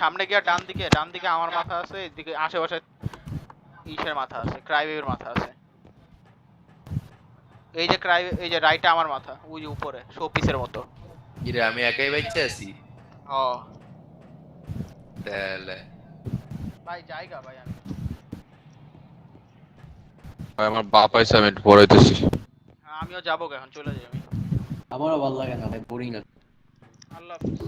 সামনে গিয়ে ডান দিকে আমার মাথা আছে, এদিকে আশেপাশে ইসের মাথা আছে, ক্রাইবের মাথা আছে। এই যে রাইটে আমার মাথা, ওই যে উপরে শোপিসের মতো। ইরে আমি একাই বাইচে আছি ও তাহলে ভাই জায়গা ভাই আমি আমার বাপ আইসা আমি পড়াইতেছি আমিও যাবো এখন চলে যাই আমি। আমারও ভালো লাগে না ভাই বোরিং লাগে আল্লাহ হাফেজ।